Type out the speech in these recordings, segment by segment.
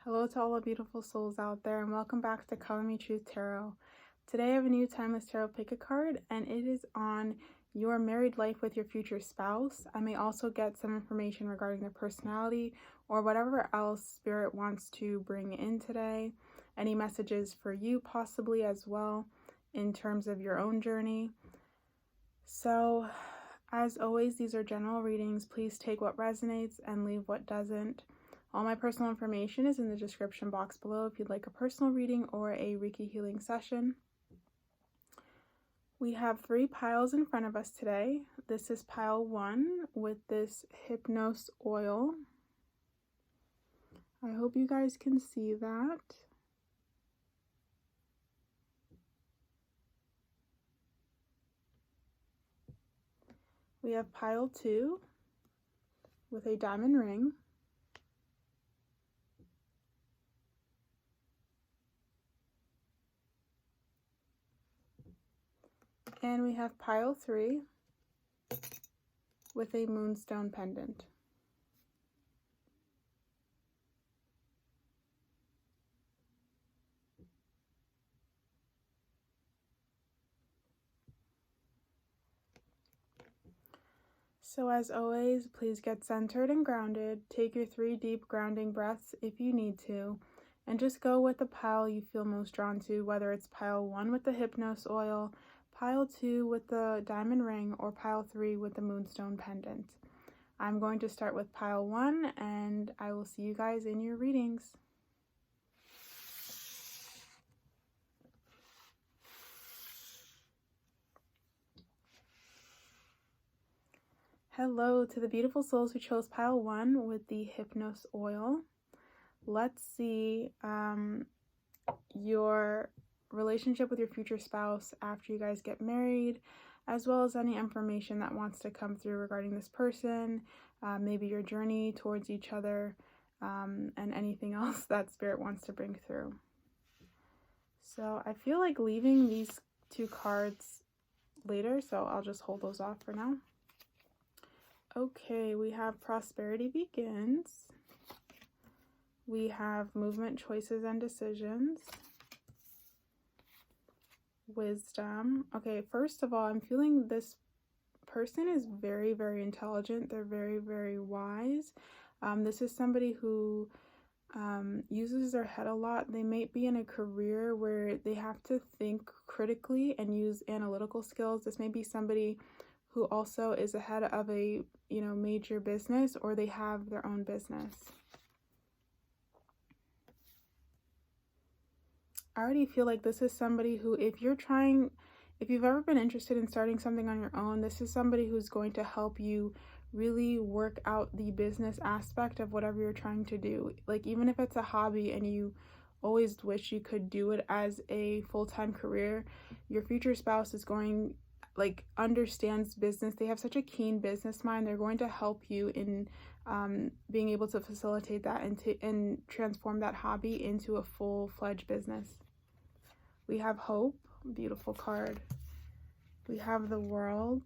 Hello to all the beautiful souls out there, and welcome back to ColorMeTruth Tarot. Today I have a new Timeless Tarot Pick a card, and it is on your married life with your future spouse. I may also get some information regarding their personality or whatever else Spirit wants to bring in today. Any messages for you possibly as well in terms of your own journey. So, as always, these are general readings. Please take what resonates and leave what doesn't. All my personal information is in the description box below if you'd like a personal reading or a Reiki healing session. We have 3 piles in front of us today. This is pile 1 with this Hypnos oil. I hope you guys can see that. We have pile 2 with a diamond ring. And we have pile 3 with a moonstone pendant. So as always, please get centered and grounded. Take your 3 deep grounding breaths if you need to, and just go with the pile you feel most drawn to, whether it's pile 1 with the Hypnos oil, pile 2 with the diamond ring, or pile 3 with the moonstone pendant. I'm going to start with pile 1, and I will see you guys in your readings. Hello to the beautiful souls who chose pile 1 with the Hypnos oil. Let's see your relationship with your future spouse after you guys get married, as well as any information that wants to come through regarding this person, maybe your journey towards each other, and anything else that Spirit wants to bring through. So I feel like leaving these 2 cards later, so I'll just hold those off for now. Okay, we have Prosperity Begins. We have Movement, Choices, and Decisions. Wisdom. Okay, first of all, I'm feeling this person is very, very intelligent. They're very, very wise. This is somebody who uses their head a lot. They may be in a career where they have to think critically and use analytical skills. This may be somebody who also is the head of a major business, or they have their own business. I already feel like this is somebody who, if you've ever been interested in starting something on your own, this is somebody who's going to help you really work out the business aspect of whatever you're trying to do. Like, even if it's a hobby and you always wish you could do it as a full-time career, your future spouse is understands business. They have such a keen business mind. They're going to help you in being able to facilitate that and transform that hobby into a full-fledged business. We have Hope, beautiful card. We have the World,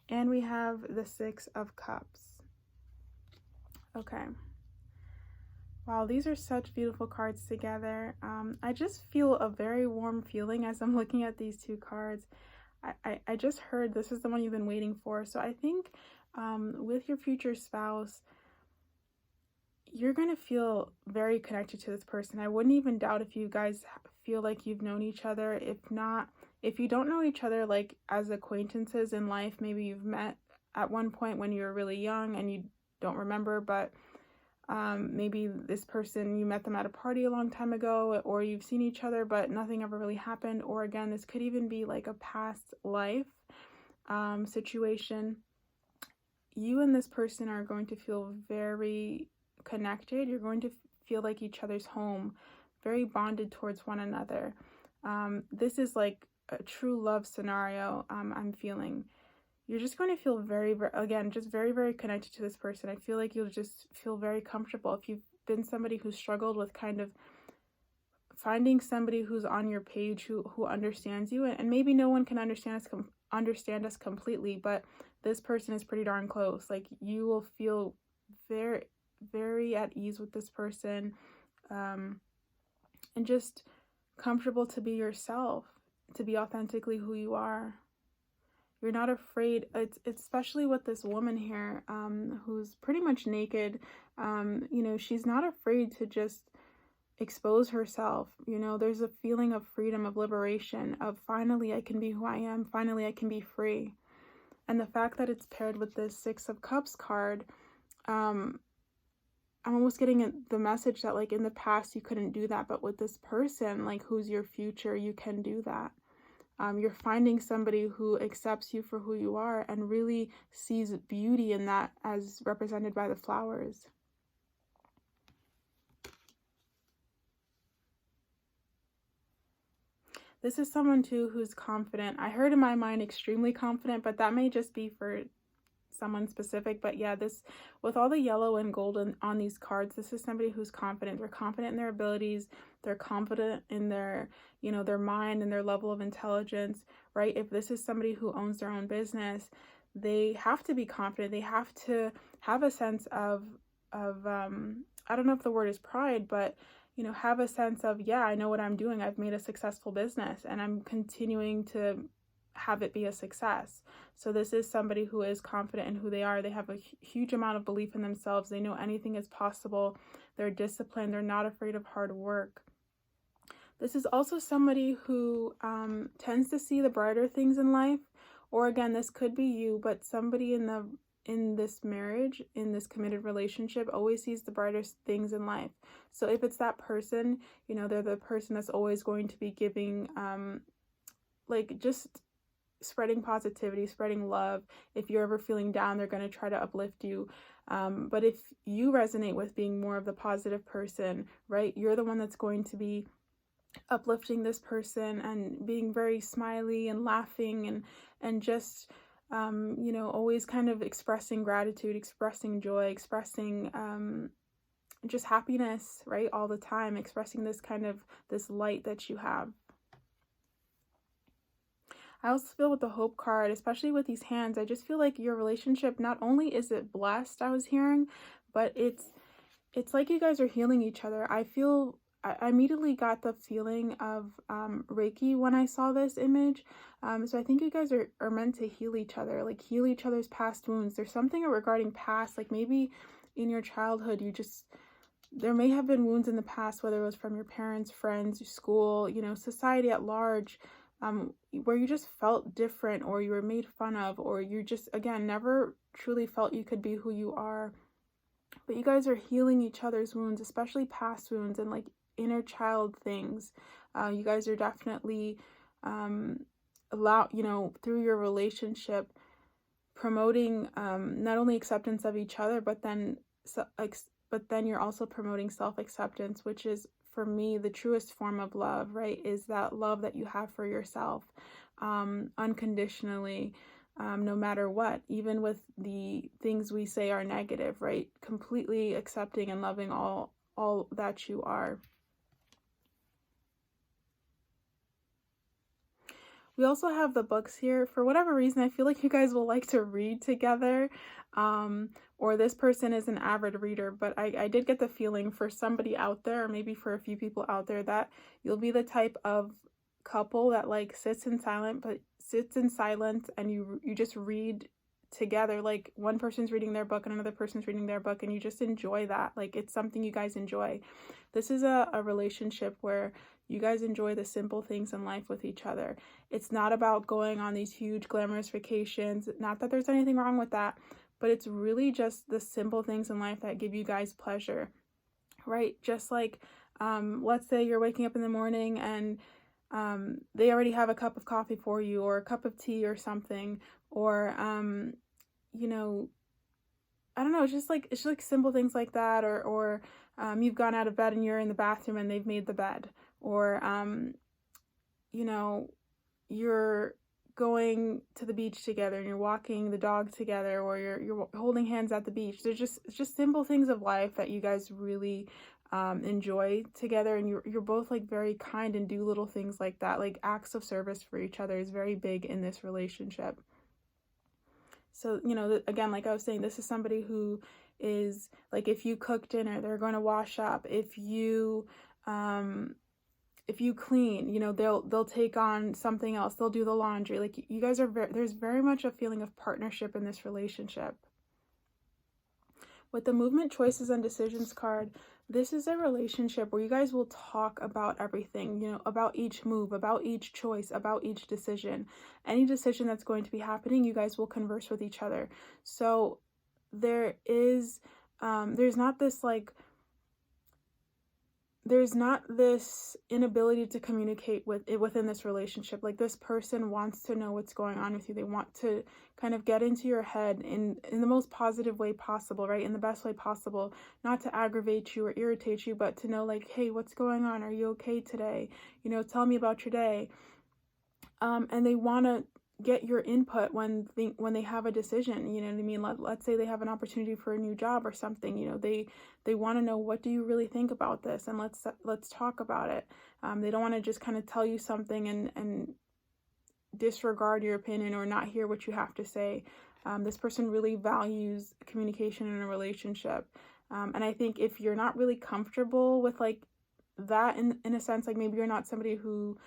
and we have the 6 of Cups. Okay. Wow, these are such beautiful cards together. I just feel a very warm feeling as I'm looking at these 2 cards. I just heard this is the one you've been waiting for. So I think with your future spouse, you're going to feel very connected to this person. I wouldn't even doubt if you guys feel like you've known each other. If you don't know each other like as acquaintances in life, maybe you've met at one point when you were really young and you don't remember, but maybe this person, you met them at a party a long time ago, or you've seen each other but nothing ever really happened. Or again, this could even be like a past life situation. You and this person are going to feel very connected. You're going to feel like each other's home, very bonded towards one another. This is like a true love scenario. I'm feeling you're just going to feel very, very connected to this person. I feel like you'll just feel very comfortable. If you've been somebody who's struggled with kind of finding somebody who's on your page, who understands you, and maybe no one can understand us completely, but this person is pretty darn close. Like, you will feel very, very at ease with this person, and just comfortable to be yourself, to be authentically who you are. You're not afraid. It's especially with this woman here, who's pretty much naked. She's not afraid to just expose herself. There's a feeling of freedom, of liberation, of finally I can be who I am. Finally I can be free. And the fact that it's paired with this Six of Cups card, I'm almost getting the message that like in the past you couldn't do that, but with this person, like who's your future, you can do that. You're finding somebody who accepts you for who you are and really sees beauty in that, as represented by the flowers. This is someone too who's confident. I heard in my mind extremely confident, but that may just be for someone specific. But yeah, this, with all the yellow and gold on these cards, this is somebody who's confident. They're confident in their abilities. They're confident in their, their mind and their level of intelligence, right? If this is somebody who owns their own business, they have to be confident. They have to have a sense of I don't know if the word is pride, but have a sense of, yeah, I know what I'm doing. I've made a successful business and I'm continuing to have it be a success. So this is somebody who is confident in who they are. They have a huge amount of belief in themselves. They know anything is possible. They're disciplined. They're not afraid of hard work. This is also somebody who tends to see the brighter things in life. Or again, this could be you, but somebody in this marriage, in this committed relationship, always sees the brightest things in life. So if it's that person, they're the person that's always going to be giving, just spreading positivity, spreading love. If you're ever feeling down, they're going to try to uplift you. But if you resonate with being more of the positive person, right, you're the one that's going to be uplifting this person and being very smiley and laughing and just always kind of expressing gratitude, expressing joy, expressing just happiness, right, all the time, expressing this light that you have. I also feel with the Hope card, especially with these hands, I just feel like your relationship, not only is it blessed, I was hearing, but it's like you guys are healing each other. I immediately got the feeling of Reiki when I saw this image. So I think you guys are meant to heal each other, like heal each other's past wounds. There's something regarding past, like maybe in your childhood, there may have been wounds in the past, whether it was from your parents, friends, school, society at large, where you just felt different, or you were made fun of, or you just, again, never truly felt you could be who you are. But you guys are healing each other's wounds, especially past wounds and like inner child things. You guys are definitely through your relationship, promoting not only acceptance of each other, but then you're also promoting self-acceptance, which is, for me, the truest form of love, right? Is that love that you have for yourself, unconditionally, no matter what, even with the things we say are negative, right? Completely accepting and loving all that you are. We also have the books here. For whatever reason, I feel like you guys will like to read together, or this person is an avid reader, but I did get the feeling for somebody out there, or maybe for a few people out there, that you'll be the type of couple that like sits in silence and you just read together. Like one person's reading their book and another person's reading their book, and you just enjoy that. Like it's something you guys enjoy. This is a relationship where you guys enjoy the simple things in life with each other. It's not about going on these huge glamorous vacations. Not that there's anything wrong with that, but it's really just the simple things in life that give you guys pleasure, right? Just like, let's say you're waking up in the morning and they already have a cup of coffee for you, or a cup of tea or something, or, I don't know, it's just like simple things like that, or you've gone out of bed and you're in the bathroom and they've made the bed, or, you're going to the beach together and you're walking the dog together, or you're holding hands at the beach. It's just simple things of life that you guys really enjoy together, and you're both like very kind and do little things like that. Like acts of service for each other is very big in this relationship. So, again, like I was saying, this is somebody who is like, if you cook dinner, they're going to wash up. If you clean, you know, they'll take on something else. They'll do the laundry. Like, you guys are there's very much a feeling of partnership in this relationship. With the movement, choices, and decisions card, this is a relationship where you guys will talk about everything, you know, about each move, about each choice, about each decision. Any decision that's going to be happening, you guys will converse with each other. So there is, there's not this like, there's not this inability to communicate within this relationship. Like, this person wants to know what's going on with you. They want to kind of get into your head in the most positive way possible, right? In the best way possible, not to aggravate you or irritate you, but to know like, hey, what's going on? Are you okay today? You know, tell me about your day. And they want to get your input when they have a decision, you know what I mean? Let's say they have an opportunity for a new job or something, you know, they want to know, what do you really think about this? And let's talk about it. They don't want to just kind of tell you something and disregard your opinion or not hear what you have to say. This person really values communication in a relationship. And I think if you're not really comfortable with like that, in a sense, like maybe you're not somebody who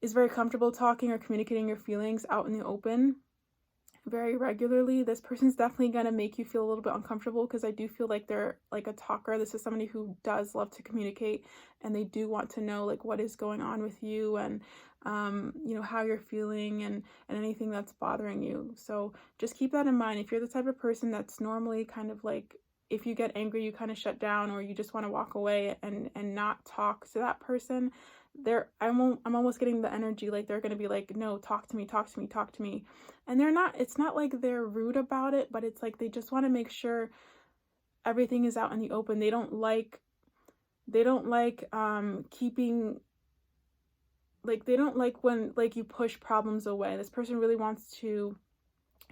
is very comfortable talking or communicating your feelings out in the open very regularly, this person's definitely going to make you feel a little bit uncomfortable, because I do feel like they're like a talker. This is somebody who does love to communicate, and they do want to know like what is going on with you, and you know, how you're feeling, and anything that's bothering you. So just keep that in mind. If you're the type of person that's normally kind of like, if you get angry, you kind of shut down, or you just want to walk away and not talk to that person, I'm almost getting the energy like they're going to be like, no, talk to me, talk to me, talk to me. And they're not, it's not like they're rude about it, but it's like they just want to make sure everything is out in the open. They don't like keeping, like, they don't like when like you push problems away. This person really wants to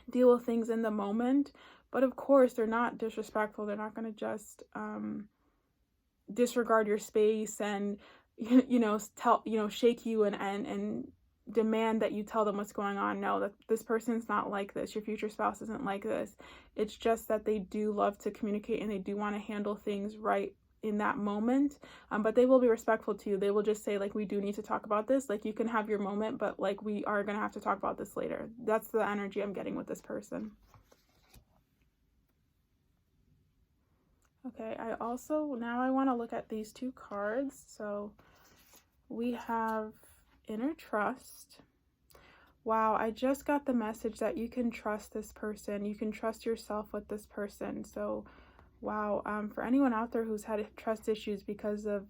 deal with things in the moment, but of course they're not disrespectful. They're not going to just disregard your space and shake you and demand that you tell them what's going on. No, that this person's not like this. Your future spouse isn't like this. It's just that they do love to communicate, and they do want to handle things right in that moment. But they will be respectful to you. They will just say like, we do need to talk about this. Like, you can have your moment, but like, we are going to have to talk about this later. That's the energy I'm getting with this person. Okay, now I want to look at these two cards. So we have Inner Trust. Wow, I just got the message that you can trust this person. You can trust yourself with this person. So, wow, for anyone out there who's had trust issues because of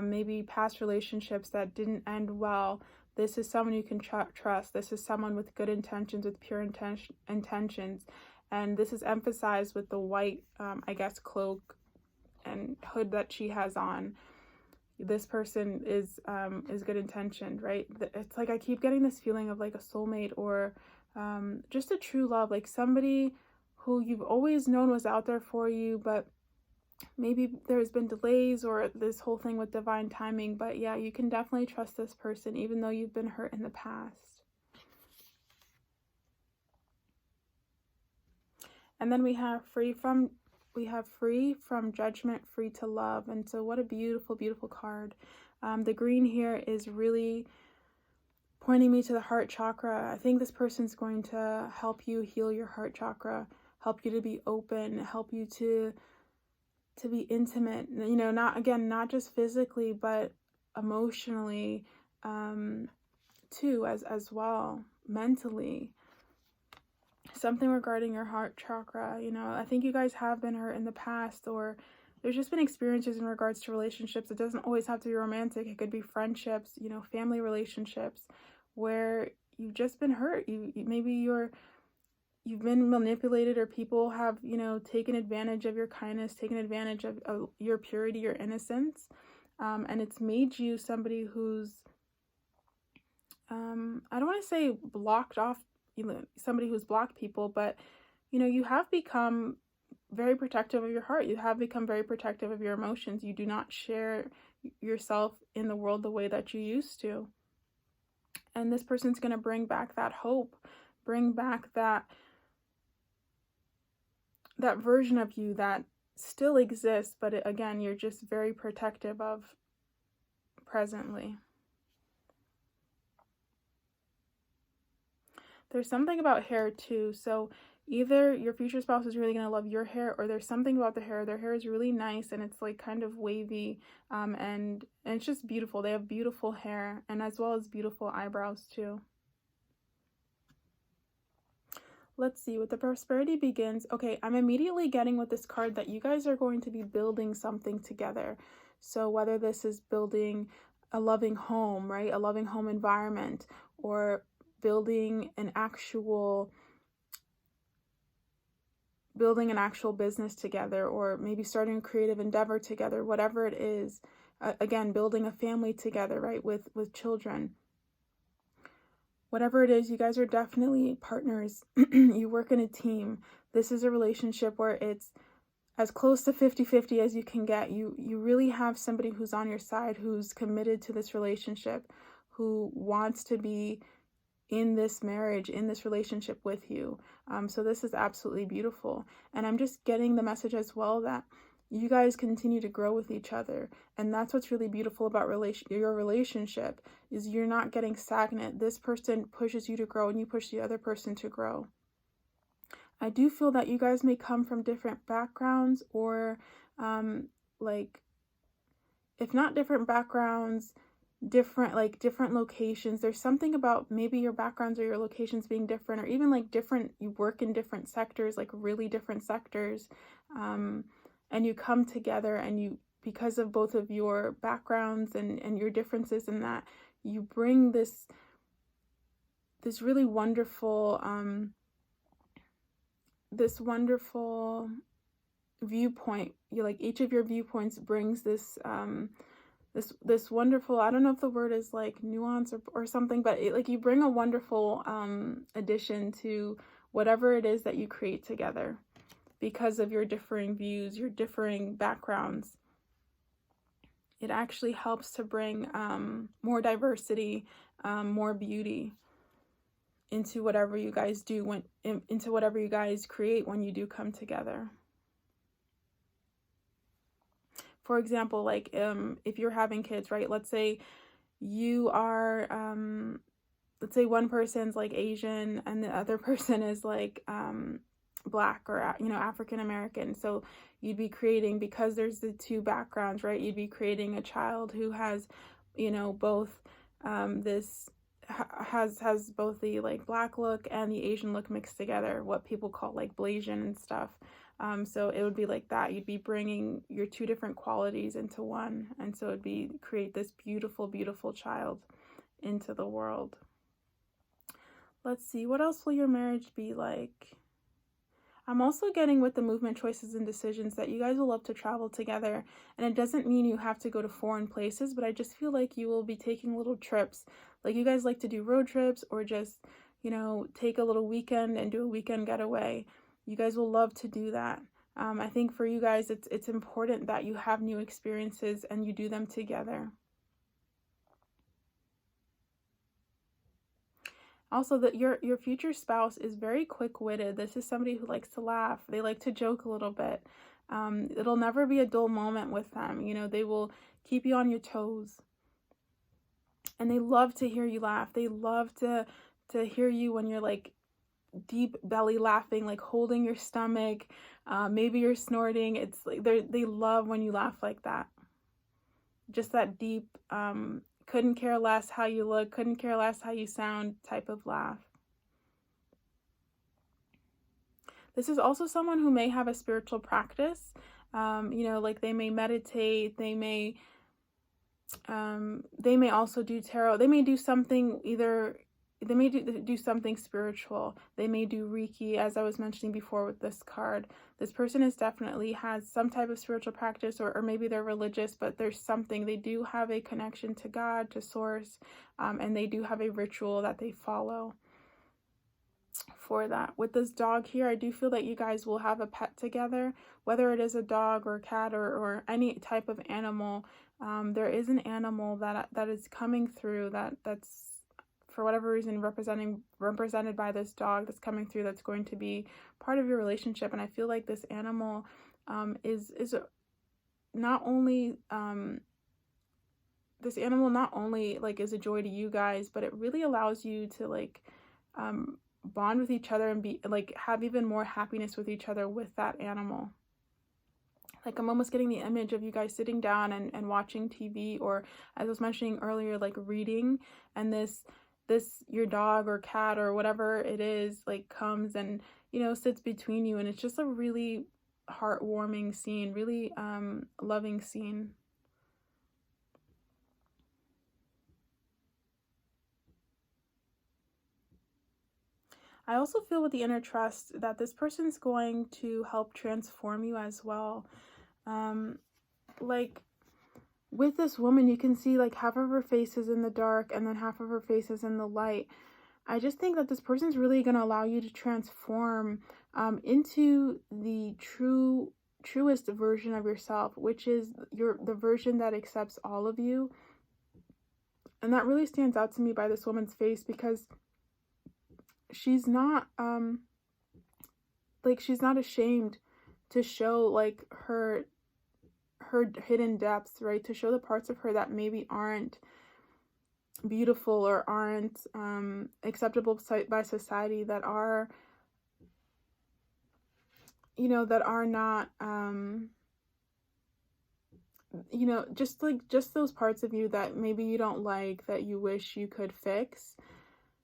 maybe past relationships that didn't end well, this is someone you can trust. This is someone with good intentions, with pure intentions. And this is emphasized with the white, cloak and hood that she has on. This person is good intentioned, right? It's like I keep getting this feeling of like a soulmate, or just a true love, like somebody who you've always known was out there for you, but maybe there's been delays or this whole thing with divine timing. But yeah, you can definitely trust this person even though you've been hurt in the past. And then we have free from judgment, free to love. And so what a beautiful, beautiful card. The green here is really pointing me to the heart chakra. I think this person's going to help you heal your heart chakra, help you to be open, help you to be intimate, you know, not just physically, but emotionally, too, as well, mentally. Something regarding your heart chakra. You know, I think you guys have been hurt in the past, or there's just been experiences in regards to relationships. It doesn't always have to be romantic. It could be friendships, you know, family relationships, where you've just been hurt. Maybe you've been manipulated, or people have, you know, taken advantage of your kindness, taken advantage of your purity, your innocence, and it's made you somebody who's I don't want to say blocked off, you know, somebody who's blocked people, but you know, you have become very protective of your heart. You have become very protective of your emotions. You do not share yourself in the world the way that you used to. And this person's going to bring back that hope, bring back that that version of you that still exists, but again, you're just very protective of presently. There's something about hair too. So either your future spouse is really going to love your hair, or there's something about the hair. Their hair is really nice and it's like kind of wavy, and it's just beautiful. They have beautiful hair, and as well as beautiful eyebrows too. Let's see, with the prosperity begins. Okay, I'm immediately getting with this card that you guys are going to be building something together. So whether this is building a loving home, right? A loving home environment, or building an actual business together, or maybe starting a creative endeavor together, whatever it is. Again, building a family together, right? With children. Whatever it is, you guys are definitely partners. You work in a team. This is a relationship where it's as close to 50-50 as you can get. You really have somebody who's on your side, who's committed to this relationship, who wants to be in this marriage, in this relationship with you. So this is absolutely beautiful. And I'm just getting the message as well that you guys continue to grow with each other. And that's what's really beautiful about your relationship, is you're not getting stagnant. This person pushes you to grow and you push the other person to grow. I do feel that you guys may come from different backgrounds, or like, if not different backgrounds, different locations. There's something about maybe your backgrounds or your locations being different, or even like different, you work in different sectors, like really different sectors, and you come together, and you, because of both of your backgrounds and your differences in that, you bring this really wonderful viewpoint. You, like, each of your viewpoints brings this this wonderful, I don't know if the word is like nuance or something, but like you bring a wonderful addition to whatever it is that you create together, because of your differing views, your differing backgrounds. It actually helps to bring more diversity, more beauty into whatever you guys do, into whatever you guys create when you do come together. For example, like if you're having kids, right? Let's say you are, let's say one person's like Asian and the other person is like Black, or African American. So you'd be creating, because there's the two backgrounds, right? You'd be creating a child who has both has both the like Black look and the Asian look mixed together, what people call like Blasian and stuff. So it would be like that. You'd be bringing your two different qualities into one, and so it'd be create this beautiful, beautiful child into the world. Let's see, what else will your marriage be like? I'm also getting, with the movement, choices, and decisions, that you guys will love to travel together. And it doesn't mean you have to go to foreign places, but I just feel like you will be taking little trips. Like, you guys like to do road trips, or just, take a little weekend and do a weekend getaway. You guys will love to do that. I think for you guys, it's important that you have new experiences and you do them together. Also, that your future spouse is very quick-witted. This is somebody who likes to laugh. They like to joke a little bit. It'll never be a dull moment with them. They will keep you on your toes. And they love to hear you laugh. They love to hear you when you're like deep belly laughing, like holding your stomach. Maybe you're snorting. It's like they love when you laugh like that. Just that deep, couldn't care less how you look, couldn't care less how you sound type of laugh. This is also someone who may have a spiritual practice. Like they may meditate, they may also do tarot. They may do something they may do something spiritual. They may do Reiki, as I was mentioning before with this card. This person definitely has some type of spiritual practice, or maybe they're religious, but there's something. They do have a connection to God, to Source, and they do have a ritual that they follow for that. With this dog here, I do feel that you guys will have a pet together, whether it is a dog or a cat or any type of animal. There is an animal that is coming through that's for whatever reason represented by this dog that's coming through, that's going to be part of your relationship. And I feel like this animal is not only this animal not only like is a joy to you guys, but it really allows you to like bond with each other and be like have even more happiness with each other with that animal. Like I'm almost getting the image of you guys sitting down and watching TV, or as I was mentioning earlier, like reading, and this your dog or cat or whatever it is like comes and, you know, sits between you, and it's just a really heartwarming scene, really loving scene. I also feel with the inner trust that this person's going to help transform you as well. Like with this woman, you can see like half of her face is in the dark and then half of her face is in the light. I just think that this person's really going to allow you to transform into the truest version of yourself, which is the version that accepts all of you. And that really stands out to me by this woman's face, because she's not she's not ashamed to show like her hidden depths, right? To show the parts of her that maybe aren't beautiful or aren't acceptable by society, that are, you know, that are not you know, just those parts of you that maybe you don't like, that you wish you could fix.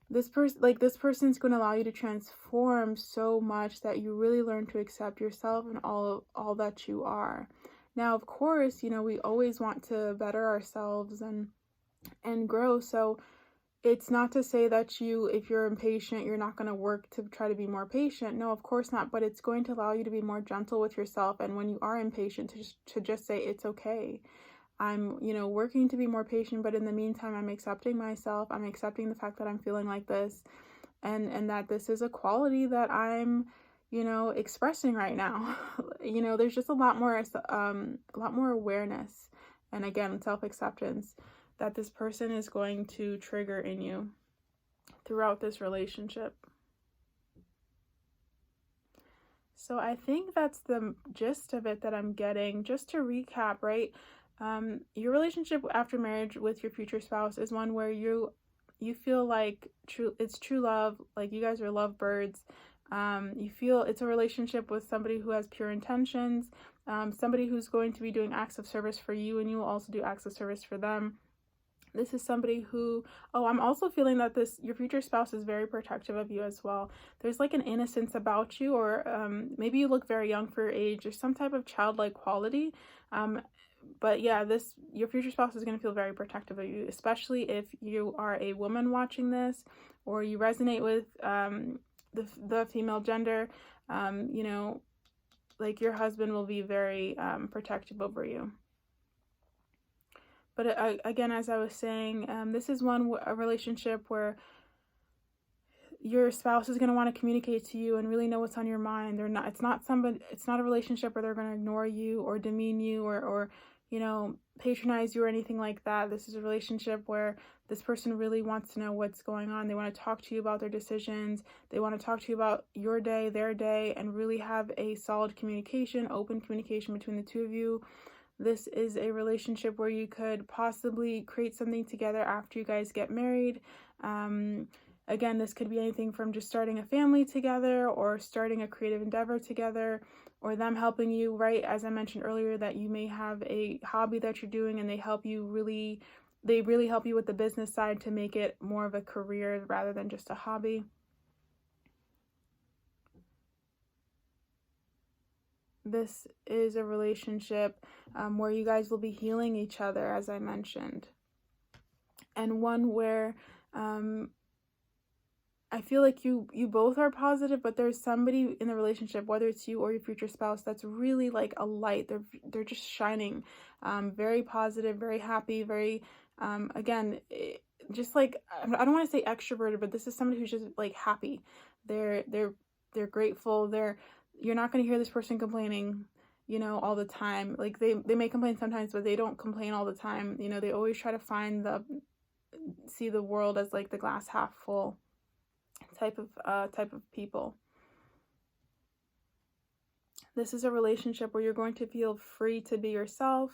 This person's going to allow you to transform so much that you really learn to accept yourself and all that you are. Now, of course, you know, we always want to better ourselves and grow. So it's not to say that if you're impatient, you're not going to work to try to be more patient. No, of course not. But it's going to allow you to be more gentle with yourself. And when you are impatient, to just say, it's okay. I'm, you know, working to be more patient, but in the meantime, I'm accepting myself. I'm accepting the fact that I'm feeling like this, and that this is a quality that I'm, you know, expressing right now. You know, there's just a lot more awareness, and again, self-acceptance that this person is going to trigger in you throughout this relationship. So I think that's the gist of it that I'm getting. Just to recap, right? Your relationship after marriage with your future spouse is one where you feel like it's true love, like you guys are lovebirds. You feel it's a relationship with somebody who has pure intentions, somebody who's going to be doing acts of service for you, and you will also do acts of service for them. This is somebody who, I'm also feeling that your future spouse is very protective of you as well. There's like an innocence about you, or maybe you look very young for your age, or some type of childlike quality. But yeah, your future spouse is going to feel very protective of you, especially if you are a woman watching this, or you resonate with the female gender. You know, like your husband will be very protective over you. But again, as I was saying, this is a relationship where your spouse is going to want to communicate to you and really know what's on your mind. It's not a relationship where they're going to ignore you or demean you or you know, patronize you or anything like that. This is a relationship where this person really wants to know what's going on. They want to talk to you about their decisions. They want to talk to you about your day, their day, and really have a solid communication, open communication between the two of you. This is a relationship where you could possibly create something together after you guys get married. Again, this could be anything from just starting a family together, or starting a creative endeavor together, or them helping you, right? As I mentioned earlier, that you may have a hobby that you're doing and they really help you with the business side to make it more of a career rather than just a hobby. This is a relationship where you guys will be healing each other, as I mentioned. And one where I feel like you both are positive, but there's somebody in the relationship, whether it's you or your future spouse, that's really like a light. They're just shining, very positive, very happy, very again, just like, I don't want to say extroverted, but this is somebody who's just like happy. They're grateful. You're not going to hear this person complaining, you know, all the time. Like they may complain sometimes, but they don't complain all the time. You know, they always try to find see the world as like the glass half full type of people. This is a relationship where you're going to feel free to be yourself.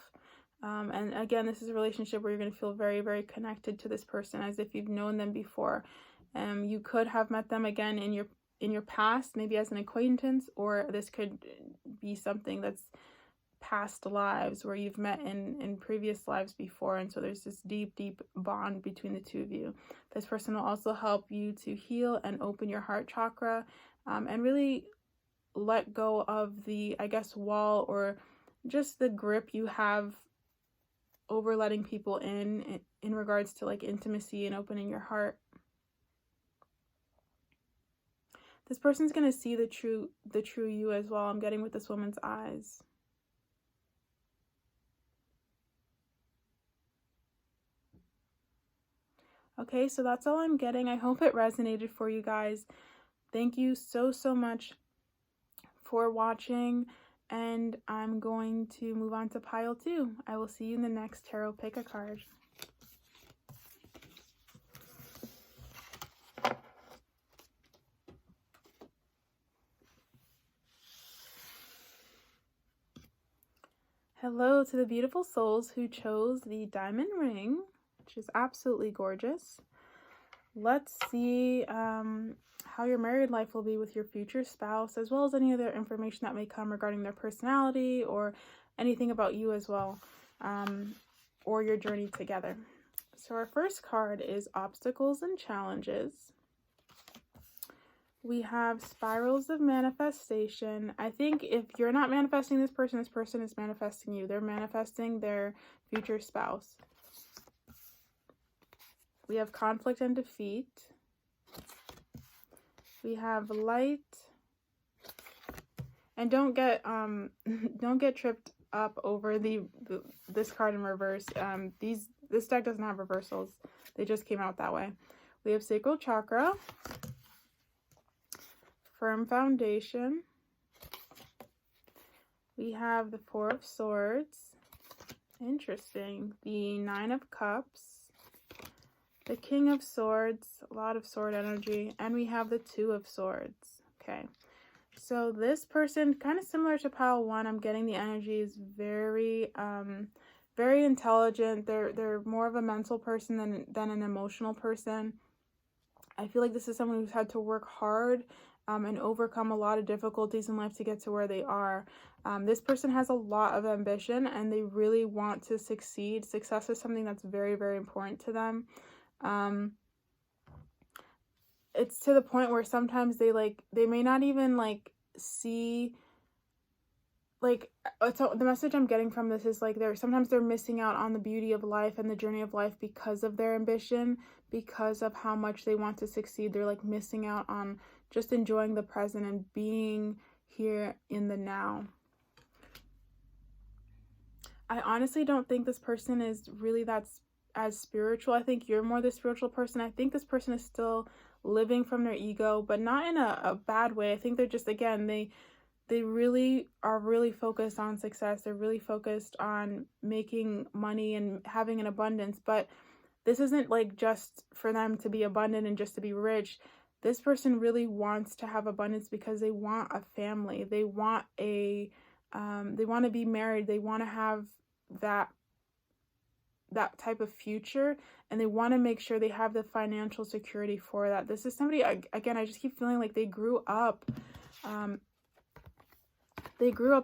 And again, this is a relationship where you're going to feel very, very connected to this person as if you've known them before. You could have met them again in your past, maybe as an acquaintance, or this could be something that's past lives where you've met in previous lives before, and so there's this deep bond between the two of you. This person will also help you to heal and open your heart chakra, and really let go of the, I guess, wall or just the grip you have over letting people in regards to like intimacy and opening your heart. This person's going to see the true you as well. I'm getting with this woman's eyes. Okay, so that's all I'm getting. I hope it resonated for you guys. Thank you so much for watching, and I'm going to move on to pile 2. I will see you in the next tarot pick a card. Hello to the beautiful souls who chose the diamond ring, which is absolutely gorgeous. Let's see how your married life will be with your future spouse, as well as any other information that may come regarding their personality or anything about you as well, or your journey together. So our first card is Obstacles and Challenges. We have Spirals of Manifestation. I think if you're not manifesting this person is manifesting you. They're manifesting their future spouse. We have Conflict and Defeat. We have Light. And don't get tripped up over this card in reverse. This deck doesn't have reversals. They just came out that way. We have Sacral Chakra. Firm Foundation. We have the Four of Swords. Interesting. The Nine of Cups. The King of Swords, a lot of sword energy, and we have the Two of Swords. Okay, so this person, kind of similar to pile 1, I'm getting the energy is very intelligent. They're more of a mental person than an emotional person. I feel like this is someone who's had to work hard and overcome a lot of difficulties in life to get to where they are. This person has a lot of ambition and they really want to succeed. Success is something that's very, very important to them. It's to the point where sometimes they may not even see, so the message I'm getting from this is sometimes they're missing out on the beauty of life and the journey of life because of their ambition, because of how much they want to succeed. They're missing out on just enjoying the present and being here in the now. I honestly don't think this person is really as spiritual. I think you're more the spiritual person. I think this person is still living from their ego, but not in a bad way. I think they're just, again, they really are really focused on success. They're really focused on making money and having an abundance, but this isn't just for them to be abundant and just to be rich. This person really wants to have abundance because they want a family. They want they want to be married. They want to have that type of future, and they want to make sure they have the financial security for that. This is somebody, again, I just keep feeling like they grew up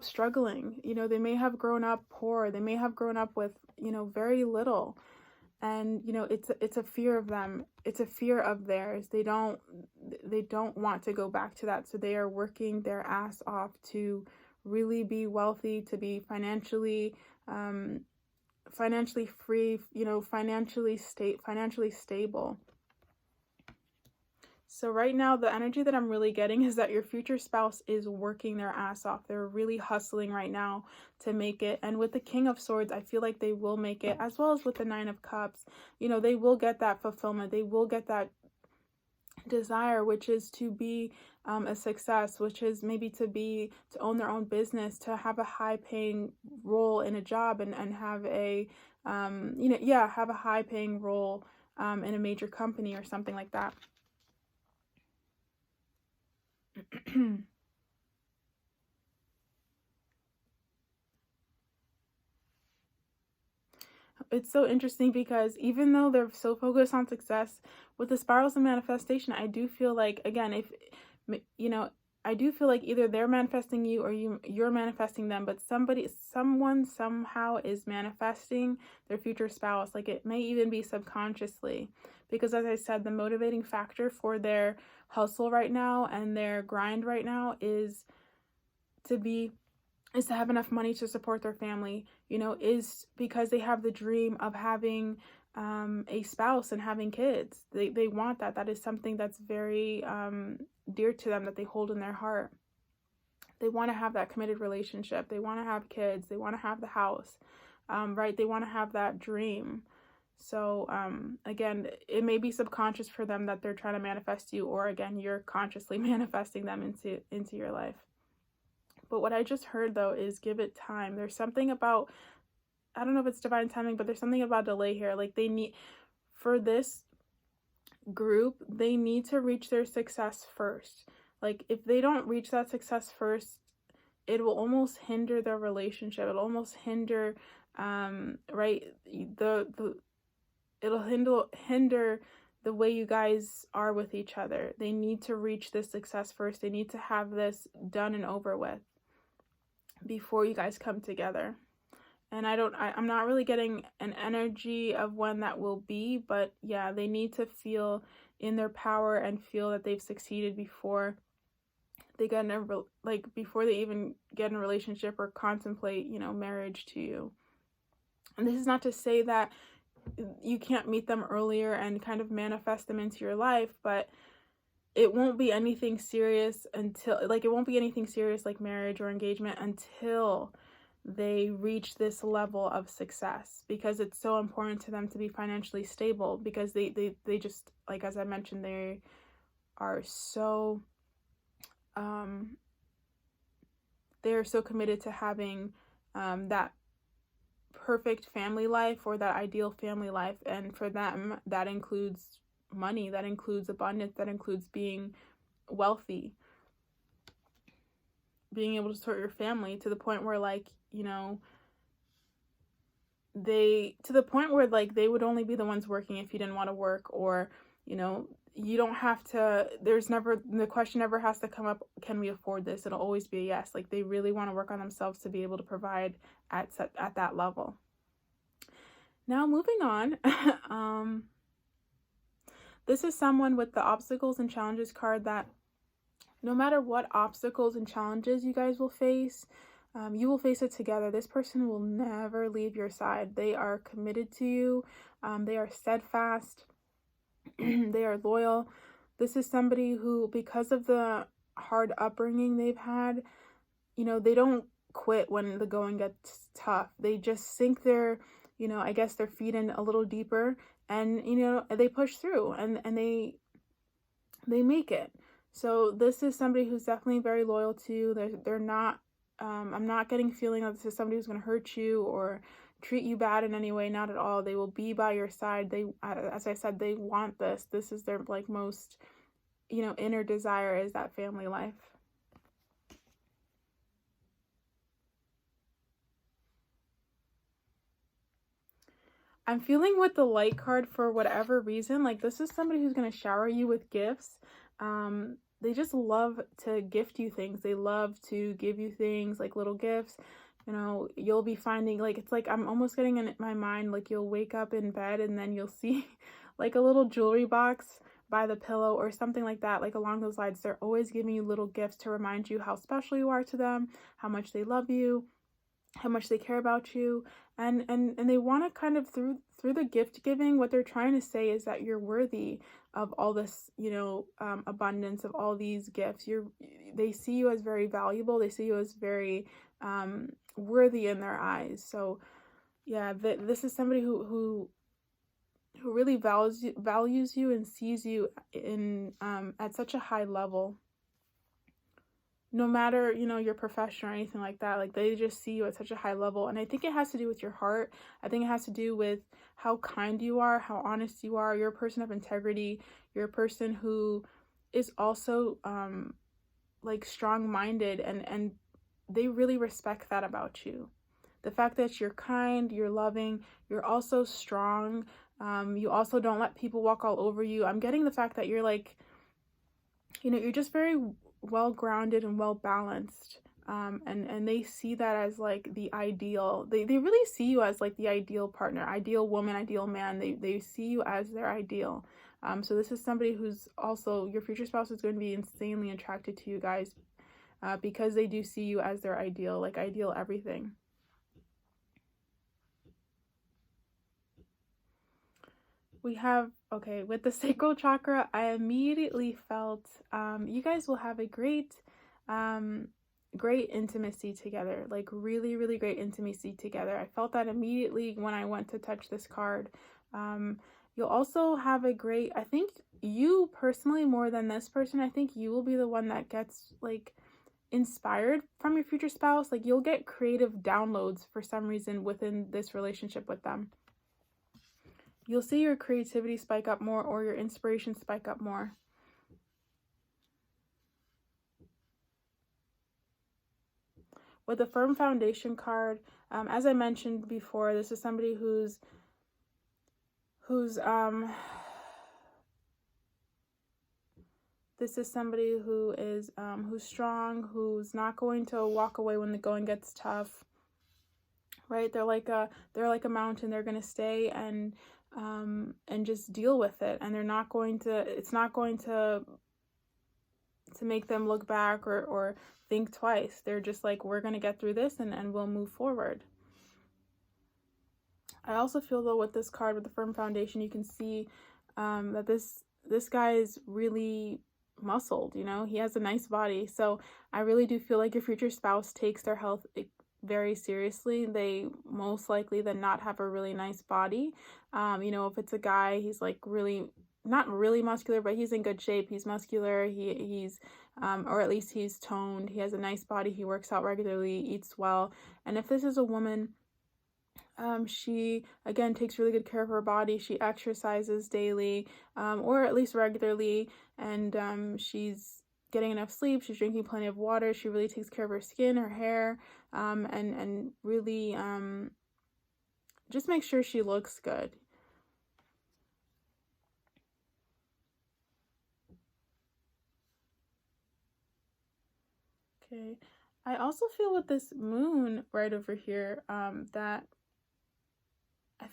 struggling. They may have grown up poor. They may have grown up with very little, and it's a fear of them. It's a fear of theirs. They don't want to go back to that, so they are working their ass off to really be wealthy, to be financially free, financially stable. So right now, the energy that I'm really getting is that your future spouse is working their ass off. They're really hustling right now to make it. And with the King of Swords, I feel like they will make it, as well as with the Nine of Cups. They will get that fulfillment. They will get that desire, which is to be a success, which is maybe to own their own business, to have a high paying role in a job, and have a have a high paying role in a major company or something like that. It's so interesting because even though they're so focused on success with the spirals of manifestation, I do feel like, again, if I do feel like either they're manifesting you or you're manifesting them, but someone somehow is manifesting their future spouse. Like, it may even be subconsciously, because as I said, the motivating factor for their hustle right now and their grind right now is to have enough money to support their family, is because they have the dream of having a spouse and having kids. They want that. That is something that's very dear to them, that they hold in their heart. They want to have that committed relationship. They want to have kids. They want to have the house, right? They want to have that dream. So again, it may be subconscious for them that they're trying to manifest you, or again, you're consciously manifesting them into your life. But what I just heard, though, is give it time. There's something about, I don't know if it's divine timing, but there's something about delay here. Like, for this group, they need to reach their success first. Like, if they don't reach that success first, it will almost hinder their relationship. It'll almost hinder, right, it'll hinder the way you guys are with each other. They need to reach this success first. They need to have this done and over with before you guys come together. And I'm not really getting an energy of when that will be, but yeah, they need to feel in their power and feel that they've succeeded before they get before they even get in a relationship or contemplate, marriage to you. And this is not to say that you can't meet them earlier and kind of manifest them into your life, but it won't be anything serious like marriage or engagement until they reach this level of success, because it's so important to them to be financially stable, because they just, like, as I mentioned, they are so they're so committed to having that perfect family life, or that ideal family life. And for them, that includes money, that includes abundance, that includes being wealthy, being able to support your family to the point where, like, they would only be the ones working if you didn't want to work, or you don't have to. The question never has to come up, can we afford this? It'll always be a yes. Like, they really want to work on themselves to be able to provide at that level. Now, moving on. This is someone with the obstacles and challenges card, that no matter what obstacles and challenges you guys will face, you will face it together. This person will never leave your side. They are committed to you. They are steadfast. They are loyal. This is somebody who, because of the hard upbringing they've had, they don't quit when the going gets tough. They just sink their feet in a little deeper, and they push through, and they make it. So this is somebody who's definitely very loyal to you. They're not I'm not getting feeling that this is somebody who's going to hurt you or treat you bad in any way. Not at all. They will be by your side. They, as I said, they want this. This is their most inner desire, is that family life. I'm feeling with the light card, for whatever reason, like, this is somebody who's going to shower you with gifts. They just love to gift you things. They love to give you things, like little gifts. You'll be finding, like, it's like, I'm almost getting in my mind, like, you'll wake up in bed and then you'll see like a little jewelry box by the pillow or something like that, like along those lines. They're always giving you little gifts to remind you how special you are to them, how much they love you, how much they care about you, and they want to kind of, through the gift giving, what they're trying to say is that you're worthy of all this, abundance, of all these gifts. They see you as very valuable. They see you as very worthy in their eyes. So yeah, this is somebody who really values you and sees you in at such a high level. no matter, you know, your profession or anything like that, like they just see you at such a high level. And I think it has to do with your heart. I think it has to do with how kind you are, how honest you are. You're a person of integrity. You're a person who is also like strong-minded, and they really respect that about you. The fact that you're kind, you're loving, you're also strong. You also don't let people walk all over you. I'm getting the fact that you're like, you know, you're just very well grounded and well balanced. And they see that as like the ideal. They really see you as like the ideal partner, ideal woman, ideal man. They see you as their ideal. So this is somebody who's also, your future spouse is going to be insanely attracted to you guys because they do see you as their ideal, like ideal everything. We have, okay, with the sacral chakra, I immediately felt you guys will have a great intimacy together, like really, really great intimacy together. I felt that immediately when I went to touch this card. You'll also have a great, I think you personally, more than this person, I think you will be the one that gets like inspired from your future spouse. Like you'll get creative downloads for some reason within this relationship with them. You'll see your creativity spike up more, or your inspiration spike up more. With the firm foundation card, as I mentioned before, this is somebody who's this is somebody who is who's strong, who's not going to walk away when the going gets tough. Right? They're like a mountain. They're going to stay and just deal with it, and they're not going to, it's not going to make them look back or think twice. They're just like, we're going to get through this and we'll move forward. I also feel though with this card, with the firm foundation, you can see that this guy is really muscled, you know, he has a nice body. So I really do feel like your future spouse takes their health very seriously. They most likely than not have a really nice body. You know, if it's a guy, he's like really, not really muscular, but he's in good shape. He's muscular. He's or at least he's toned. He has a nice body. He works out regularly, eats well. And if this is a woman, she again takes really good care of her body. She exercises daily, or at least regularly, and she's getting enough sleep. She's drinking plenty of water. She really takes care of her skin, her hair, and really just make sure she looks good. Okay, I also feel with this moon right over here that I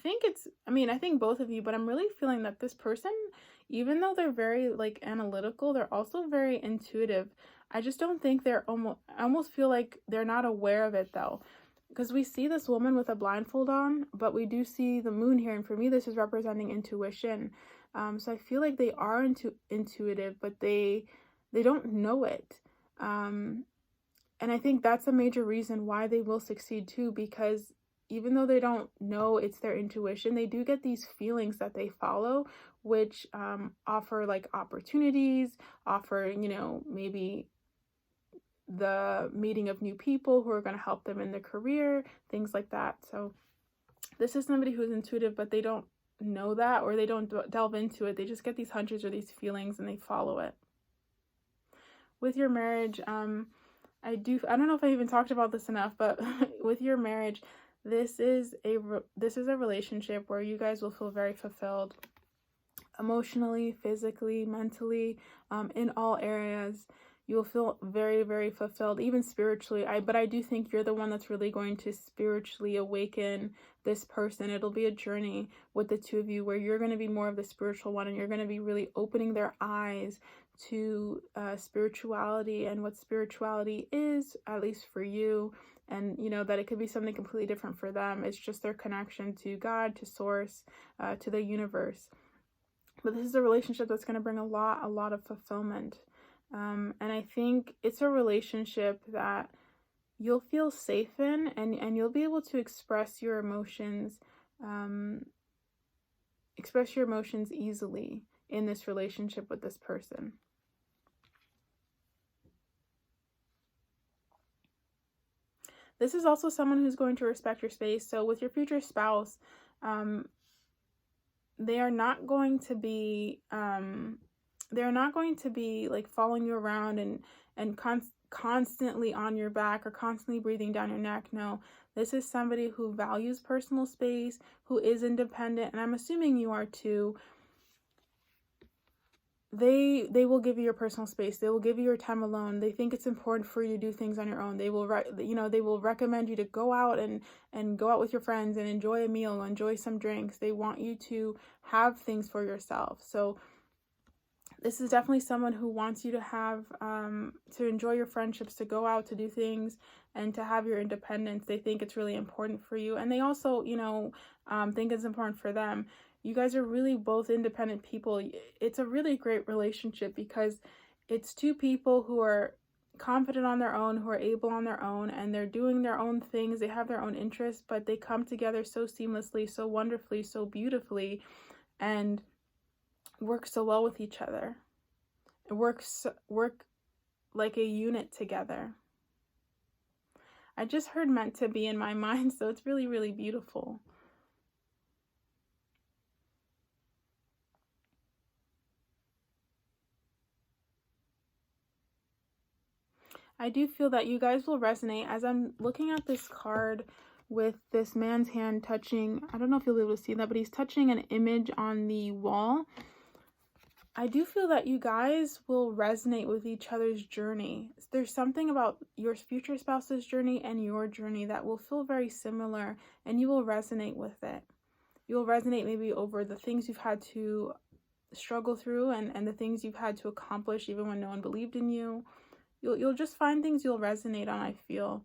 think both of you, but I'm really feeling that this person, even though they're very like analytical, they're also very intuitive. I just don't think I almost feel like they're not aware of it though. Because we see this woman with a blindfold on, but we do see the moon here. And for me, this is representing intuition. So I feel like they are intuitive, but they don't know it. And I think that's a major reason why they will succeed too, because even though they don't know it's their intuition, they do get these feelings that they follow, which offer like opportunities, offer, you know, maybe the meeting of new people who are going to help them in their career, things like that. So this is somebody who's intuitive, but they don't know that, or they don't delve into it. They just get these hunches or these feelings and they follow it. With your marriage, I don't know if I even talked about this enough, but with your marriage, this is a relationship where you guys will feel very fulfilled emotionally, physically, mentally, in all areas. You will feel very, very fulfilled, even spiritually. But I do think you're the one that's really going to spiritually awaken this person. It'll be a journey with the two of you where you're going to be more of the spiritual one, and you're going to be really opening their eyes to spirituality and what spirituality is, at least for you. And you know that it could be something completely different for them. It's just their connection to God, to source, to the universe. But this is a relationship that's going to bring a lot of fulfillment. And I think it's a relationship that you'll feel safe in, and you'll be able to express your emotions easily in this relationship with this person. This is also someone who's going to respect your space. So with your future spouse, they are not going to be like following you around and constantly on your back or constantly breathing down your neck. No, this is somebody who values personal space, who is independent, and I'm assuming you are too. They will give you your personal space. They will give you your time alone. They think it's important for you to do things on your own. They will they will recommend you to go out and go out with your friends and enjoy a meal, enjoy some drinks. They want you to have things for yourself. So this is definitely someone who wants you to have to enjoy your friendships, to go out, to do things, and to have your independence. They think it's really important for you, and they also think it's important for them. You guys are really both independent people. It's a really great relationship because it's two people who are confident on their own, who are able on their own, and they're doing their own things. They have their own interests, but they come together so seamlessly, so wonderfully, so beautifully, and work so well with each other. It work like a unit together. I just heard meant to be in my mind, so it's really, really beautiful. I do feel that you guys will resonate as I'm looking at this card with this man's hand touching, I don't know if you'll be able to see that, but he's touching an image on the wall. I do feel that you guys will resonate with each other's journey. There's something about your future spouse's journey and your journey that will feel very similar, and you will resonate with it. You'll resonate maybe over the things you've had to struggle through and the things you've had to accomplish even when no one believed in you. You'll just find things you'll resonate on, I feel.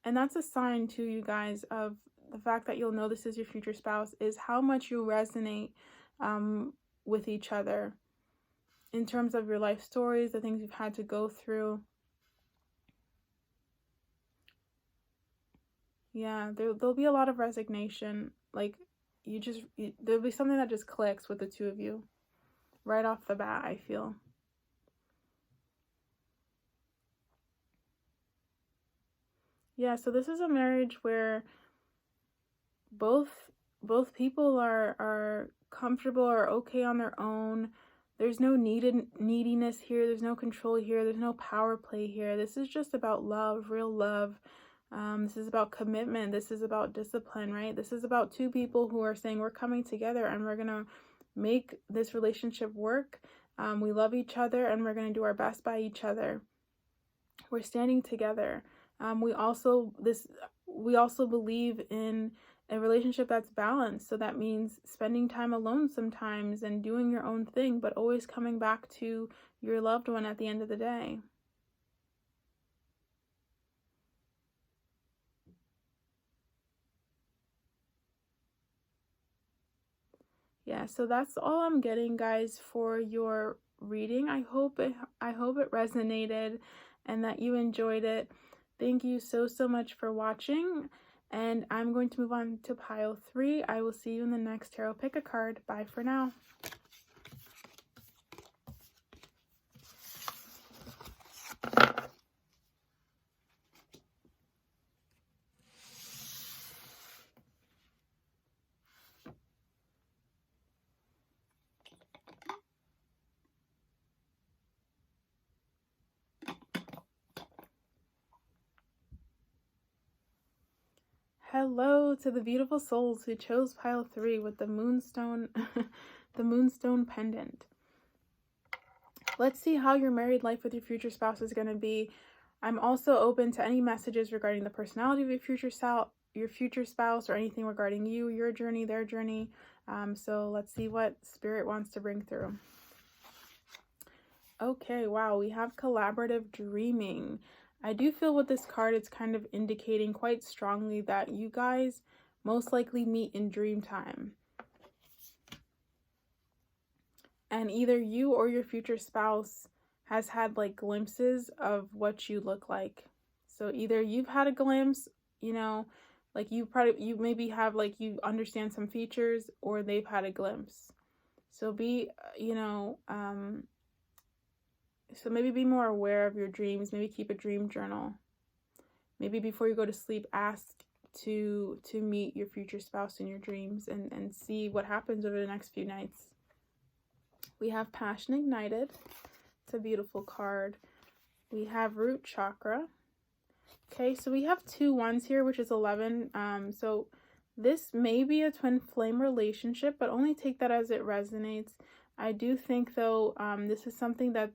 And that's a sign to you guys of the fact that you'll know this is your future spouse, is how much you resonate with each other in terms of your life stories, the things you've had to go through. Yeah, there'll be a lot of resignation. Like there'll be something that just clicks with the two of you right off the bat, I feel. Yeah, so this is a marriage where both people are comfortable or okay on their own. There's no neediness here. There's no control here. There's no power play here. This is just about love, real love. This is about commitment. This is about discipline, right? This is about two people who are saying we're coming together and we're gonna make this relationship work. We love each other and we're gonna do our best by each other. We're standing together. We also believe in a relationship that's balanced. So that means spending time alone sometimes and doing your own thing, but always coming back to your loved one at the end of the day. Yeah, so that's all I'm getting, guys, for your reading. I hope it resonated and that you enjoyed it. Thank you so much for watching, and I'm going to move on to pile 3. I will see you in the next tarot pick a card. Bye for now. Hello to the beautiful souls who chose pile 3 with the moonstone, the moonstone pendant. Let's see how your married life with your future spouse is going to be. I'm also open to any messages regarding the personality of your future spouse, or anything regarding you, your journey, their journey. So let's see what Spirit wants to bring through. Okay, wow, we have collaborative dreaming. I do feel with this card, it's kind of indicating quite strongly that you guys most likely meet in dream time. And either you or your future spouse has had like glimpses of what you look like. So either you've had a glimpse, like you maybe have, like, you understand some features, or they've had a glimpse. So so maybe be more aware of your dreams. Maybe keep a dream journal. maybe before you go to sleep, ask to meet your future spouse in your dreams and see what happens over the next few nights. We have Passion Ignited. It's a beautiful card. We have Root Chakra. Okay, so we have 2 ones here, which is 11. So this may be a twin flame relationship, but only take that as it resonates. I do think, though, this is something that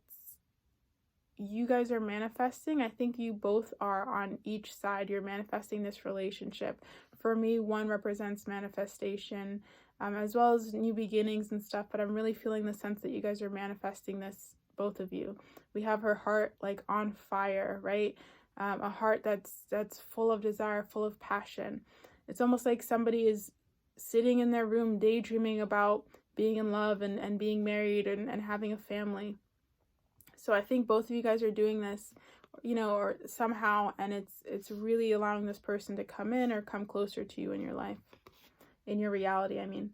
you guys are manifesting. I think you both are on each side. You're manifesting this relationship. For me, 1 represents manifestation, as well as new beginnings and stuff, but I'm really feeling the sense that you guys are manifesting this, both of you. We have her heart like on fire, right? A heart that's full of desire, full of passion. It's almost like somebody is sitting in their room daydreaming about being in love and being married and having a family. So I think both of you guys are doing this, you know, or somehow, and it's really allowing this person to come in or come closer to you in your life, in your reality, I mean.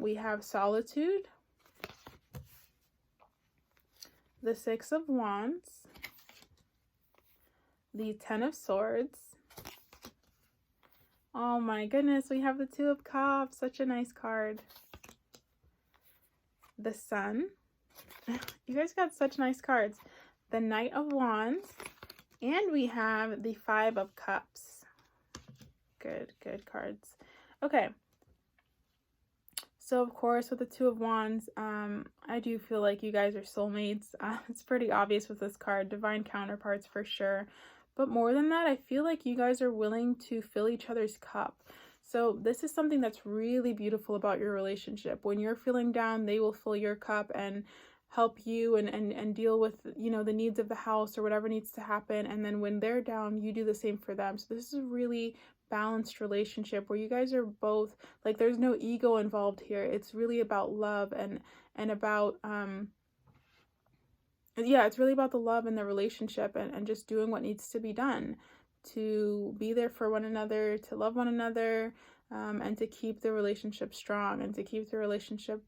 We have Solitude, the 6 of Wands, the 10 of Swords. Oh my goodness, we have the 2 of Cups, such a nice card. The Sun. You guys got such nice cards. The Knight of Wands, and we have the 5 of Cups. Good cards. Okay. So, of course, with the 2 of Wands, I do feel like you guys are soulmates. It's pretty obvious with this card. Divine counterparts for sure. But more than that, I feel like you guys are willing to fill each other's cup. So this is something that's really beautiful about your relationship. When you're feeling down, they will fill your cup and help you and deal with, you know, the needs of the house or whatever needs to happen. And then when they're down, you do the same for them. So this is a really balanced relationship where you guys are both, like, there's no ego involved here. It's really about love and about, yeah, it's really about the love and the relationship and just doing what needs to be done to be there for one another, to love one another, and to keep the relationship strong and to keep the relationship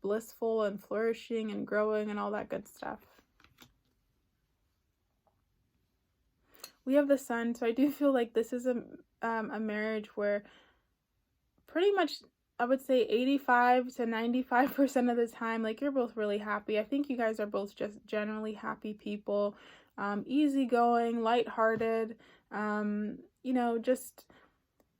blissful and flourishing and growing and all that good stuff. We have the Sun, so I do feel like this is a marriage where pretty much, I would say 85 to 95% of the time, like, you're both really happy. I think you guys are both just generally happy people, easygoing, lighthearted, you know, just,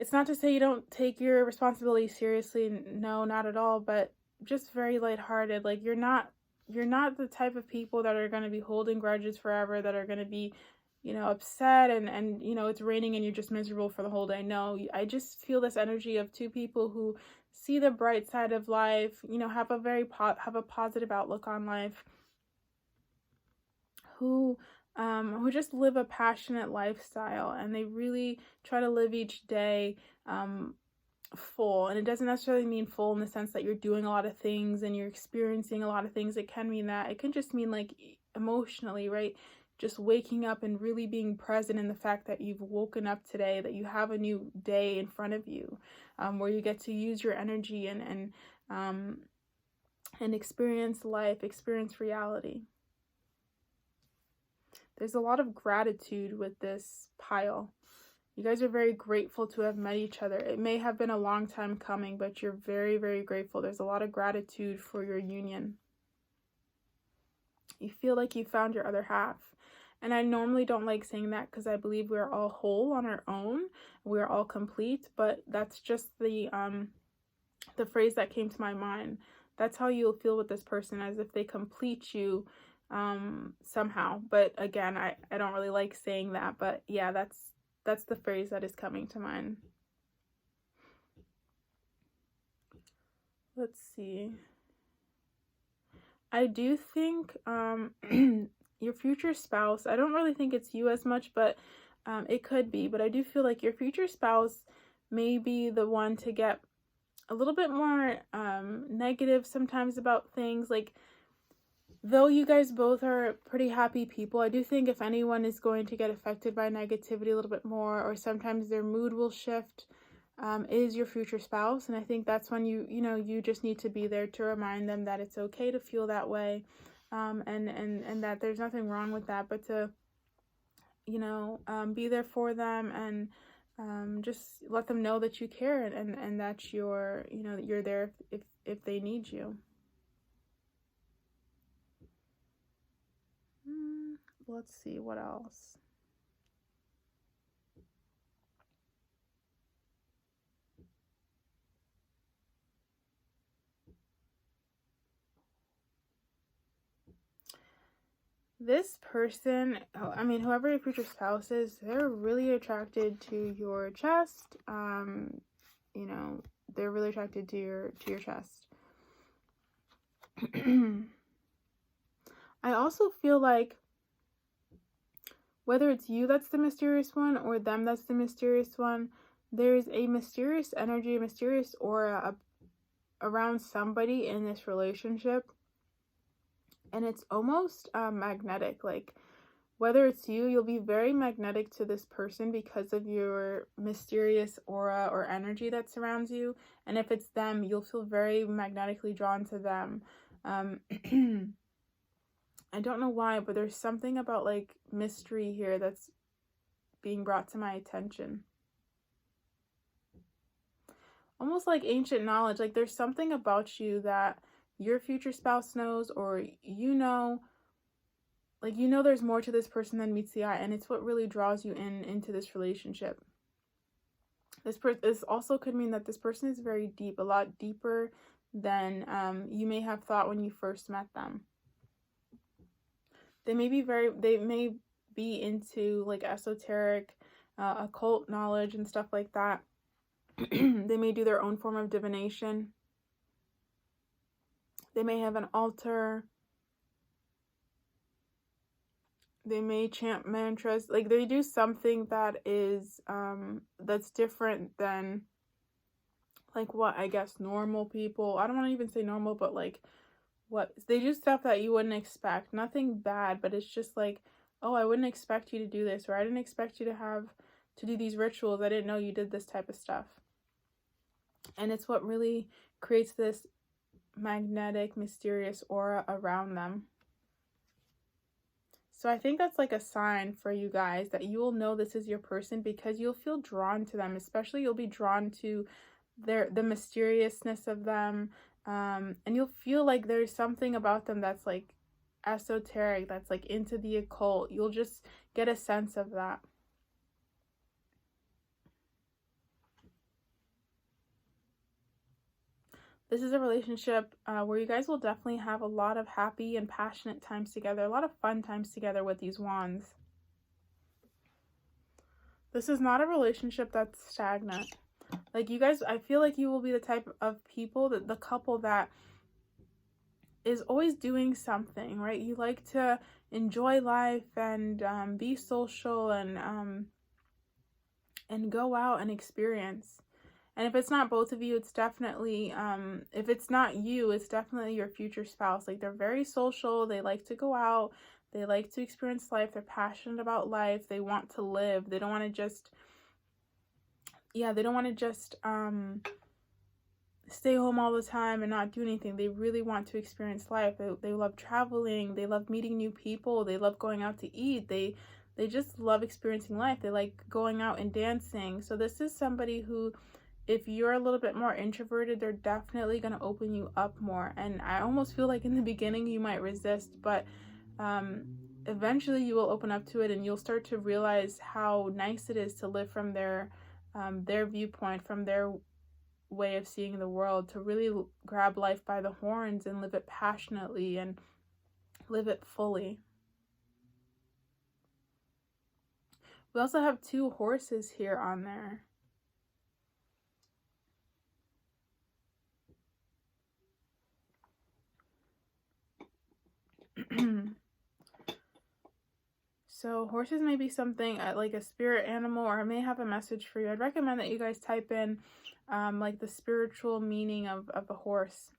it's not to say you don't take your responsibility seriously. No, not at all, but just very lighthearted. Like, you're not the type of people that are going to be holding grudges forever, that are going to be, you know, upset and, you know, it's raining and you're just miserable for the whole day. No, I just feel this energy of 2 people who see the bright side of life, you know, have a positive outlook on life, who just live a passionate lifestyle, and they really try to live each day full. And it doesn't necessarily mean full in the sense that you're doing a lot of things and you're experiencing a lot of things. It can mean that. It can just mean, like, emotionally, right? Just waking up and really being present in the fact that you've woken up today, that you have a new day in front of you, where you get to use your energy and experience life, experience reality. There's a lot of gratitude with this pile. You guys are very grateful to have met each other. It may have been a long time coming, but you're very, very grateful. There's a lot of gratitude for your union. You feel like you found your other half. And I normally don't like saying that because I believe we're all whole on our own. We're all complete, but that's just the phrase that came to my mind. That's how you'll feel with this person, as if they complete you somehow. But again, I don't really like saying that, but yeah, that's the phrase that is coming to mind. Let's see. I do think your future spouse, I don't really think it's you as much, but it could be. But I do feel like your future spouse may be the one to get a little bit more negative sometimes about things. Like, though you guys both are pretty happy people, I do think if anyone is going to get affected by negativity a little bit more, or sometimes their mood will shift, is your future spouse. And I think that's when you just need to be there to remind them that it's okay to feel that way, and that there's nothing wrong with that, but to, you know, be there for them, and just let them know that you care, and that you're, you know, that you're there if they need you. Let's see what else. This person, I mean, whoever your future spouse is, they're really attracted to your chest. You know, they're really attracted to your chest. I also feel like whether it's you that's the mysterious one or them that's the mysterious one, there's a mysterious energy, a mysterious aura around somebody in this relationship. And it's almost magnetic. Like, whether it's you, you'll be very magnetic to this person because of your mysterious aura or energy that surrounds you. And if it's them, you'll feel very magnetically drawn to them. I don't know why, but there's something about like mystery here that's being brought to my attention. Almost like ancient knowledge. Like, there's something about you that your future spouse knows, or you know, like, you know, there's more to this person than meets the eye, and it's what really draws you into this relationship. This also could mean that this person is very deep, a lot deeper than you may have thought when you first met them. They may be into like esoteric, occult knowledge and stuff like that. They may do their own form of divination. They may have an altar. They may chant mantras. Like, they do something that is that's different than like what I guess normal people, I don't want to even say normal, but like what they do, stuff that you wouldn't expect. Nothing bad, but it's just like, oh, I wouldn't expect you to do this, or I didn't expect you to do these rituals. I didn't know you did this type of stuff. And it's what really creates this magnetic, mysterious aura around them. So I think that's like a sign for you guys that you will know this is your person, because you'll feel drawn to them. Especially you'll be drawn to the mysteriousness of them, and you'll feel like there's something about them that's like esoteric, that's like into the occult. You'll just get a sense of that. This is a relationship where you guys will definitely have a lot of happy and passionate times together, a lot of fun times together with these wands. This is not a relationship that's stagnant. Like, you guys, I feel like you will be the type of people, that the couple that is always doing something, right? You like to enjoy life and be social and go out and experience. And if it's not both of you, it's definitely, if it's not you, it's definitely your future spouse. Like, they're very social. They like to go out. They like to experience life. They're passionate about life. They want to live. They don't want to just, stay home all the time and not do anything. They really want to experience life. They love traveling. They love meeting new people. They love going out to eat. They just love experiencing life. They like going out and dancing. So this is somebody who, if you're a little bit more introverted, they're definitely going to open you up more. And I almost feel like in the beginning you might resist, but eventually you will open up to it, and you'll start to realize how nice it is to live from their viewpoint, from their way of seeing the world, to really grab life by the horns and live it passionately and live it fully. We also have 2 horses here on there. So horses may be something like a spirit animal, or may have a message for you. I'd recommend that you guys type in like the spiritual meaning of a horse,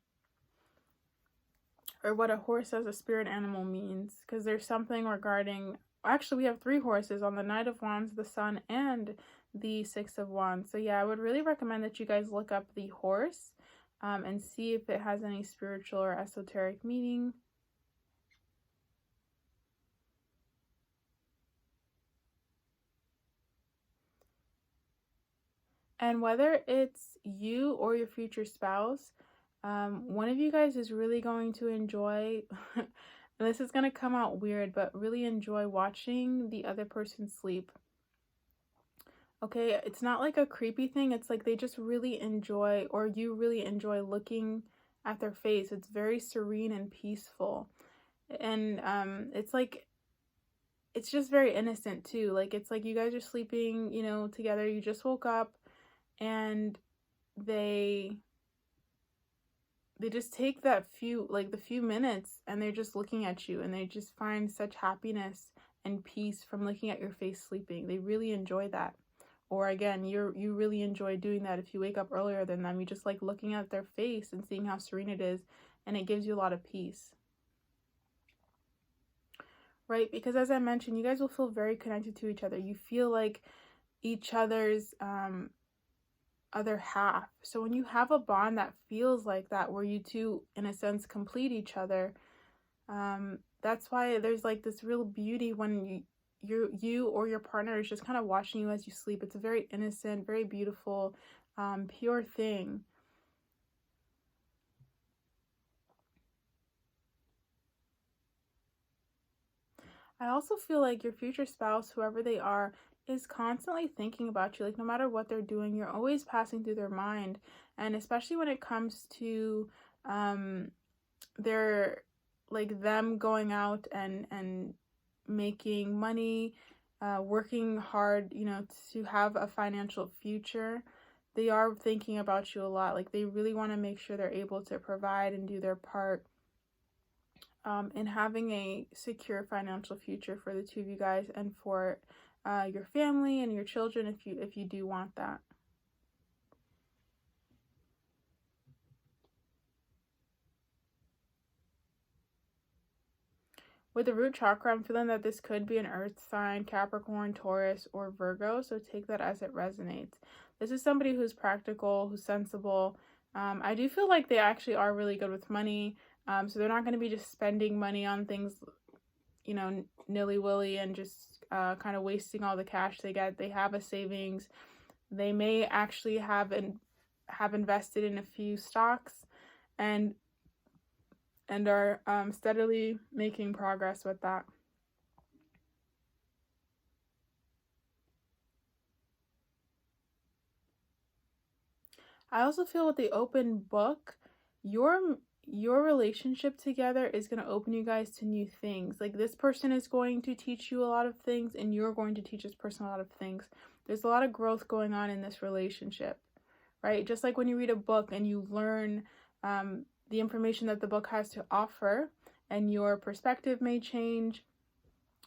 or what a horse as a spirit animal means, because there's something regarding, actually we have 3 horses on the Knight of Wands, the Sun, and the 6 of Wands. So yeah, I would really recommend that you guys look up the horse and see if it has any spiritual or esoteric meaning. And whether it's you or your future spouse, one of you guys is really going to enjoy, and this is going to come out weird, but really enjoy watching the other person sleep. Okay, it's not like a creepy thing. It's like they just really enjoy, or you really enjoy looking at their face. It's very serene and peaceful. And it's like, it's just very innocent too. Like, it's like you guys are sleeping, you know, together. You just woke up, and they just take that few, like the few minutes, and they're just looking at you, and they just find such happiness and peace from looking at your face sleeping. They really enjoy that. Or again, you really enjoy doing that. If you wake up earlier than them, you just like looking at their face and seeing how serene it is, and it gives you a lot of peace. Right? Because as I mentioned, you guys will feel very connected to each other. You feel like each other's other half. So when you have a bond that feels like that, where you two, in a sense, complete each other, that's why there's like this real beauty when you or your partner is just kind of watching you as you sleep. It's a very innocent, very beautiful, pure thing. I also feel like your future spouse, whoever they are, is constantly thinking about you. Like, no matter what they're doing, you're always passing through their mind. And especially when it comes to their, like, them going out and making money, working hard, you know, to have a financial future, they are thinking about you a lot. Like, they really want to make sure they're able to provide and do their part in having a secure financial future for the two of you guys, and for your family and your children, if you do want that. With the root chakra, I'm feeling that this could be an earth sign, Capricorn, Taurus, or Virgo, so take that as it resonates. This is somebody who's practical, who's sensible. I do feel like they actually are really good with money, so they're not going to be just spending money on things, you know, nilly-willy, and just kind of wasting all the cash they get. They have a savings. They may actually have invested in a few stocks, and are steadily making progress with that. I also feel with the open book, your relationship together is going to open you guys to new things. Like, this person is going to teach you a lot of things, and you're going to teach this person a lot of things. There's a lot of growth going on in this relationship, right? Just like when you read a book and you learn the information that the book has to offer, and your perspective may change,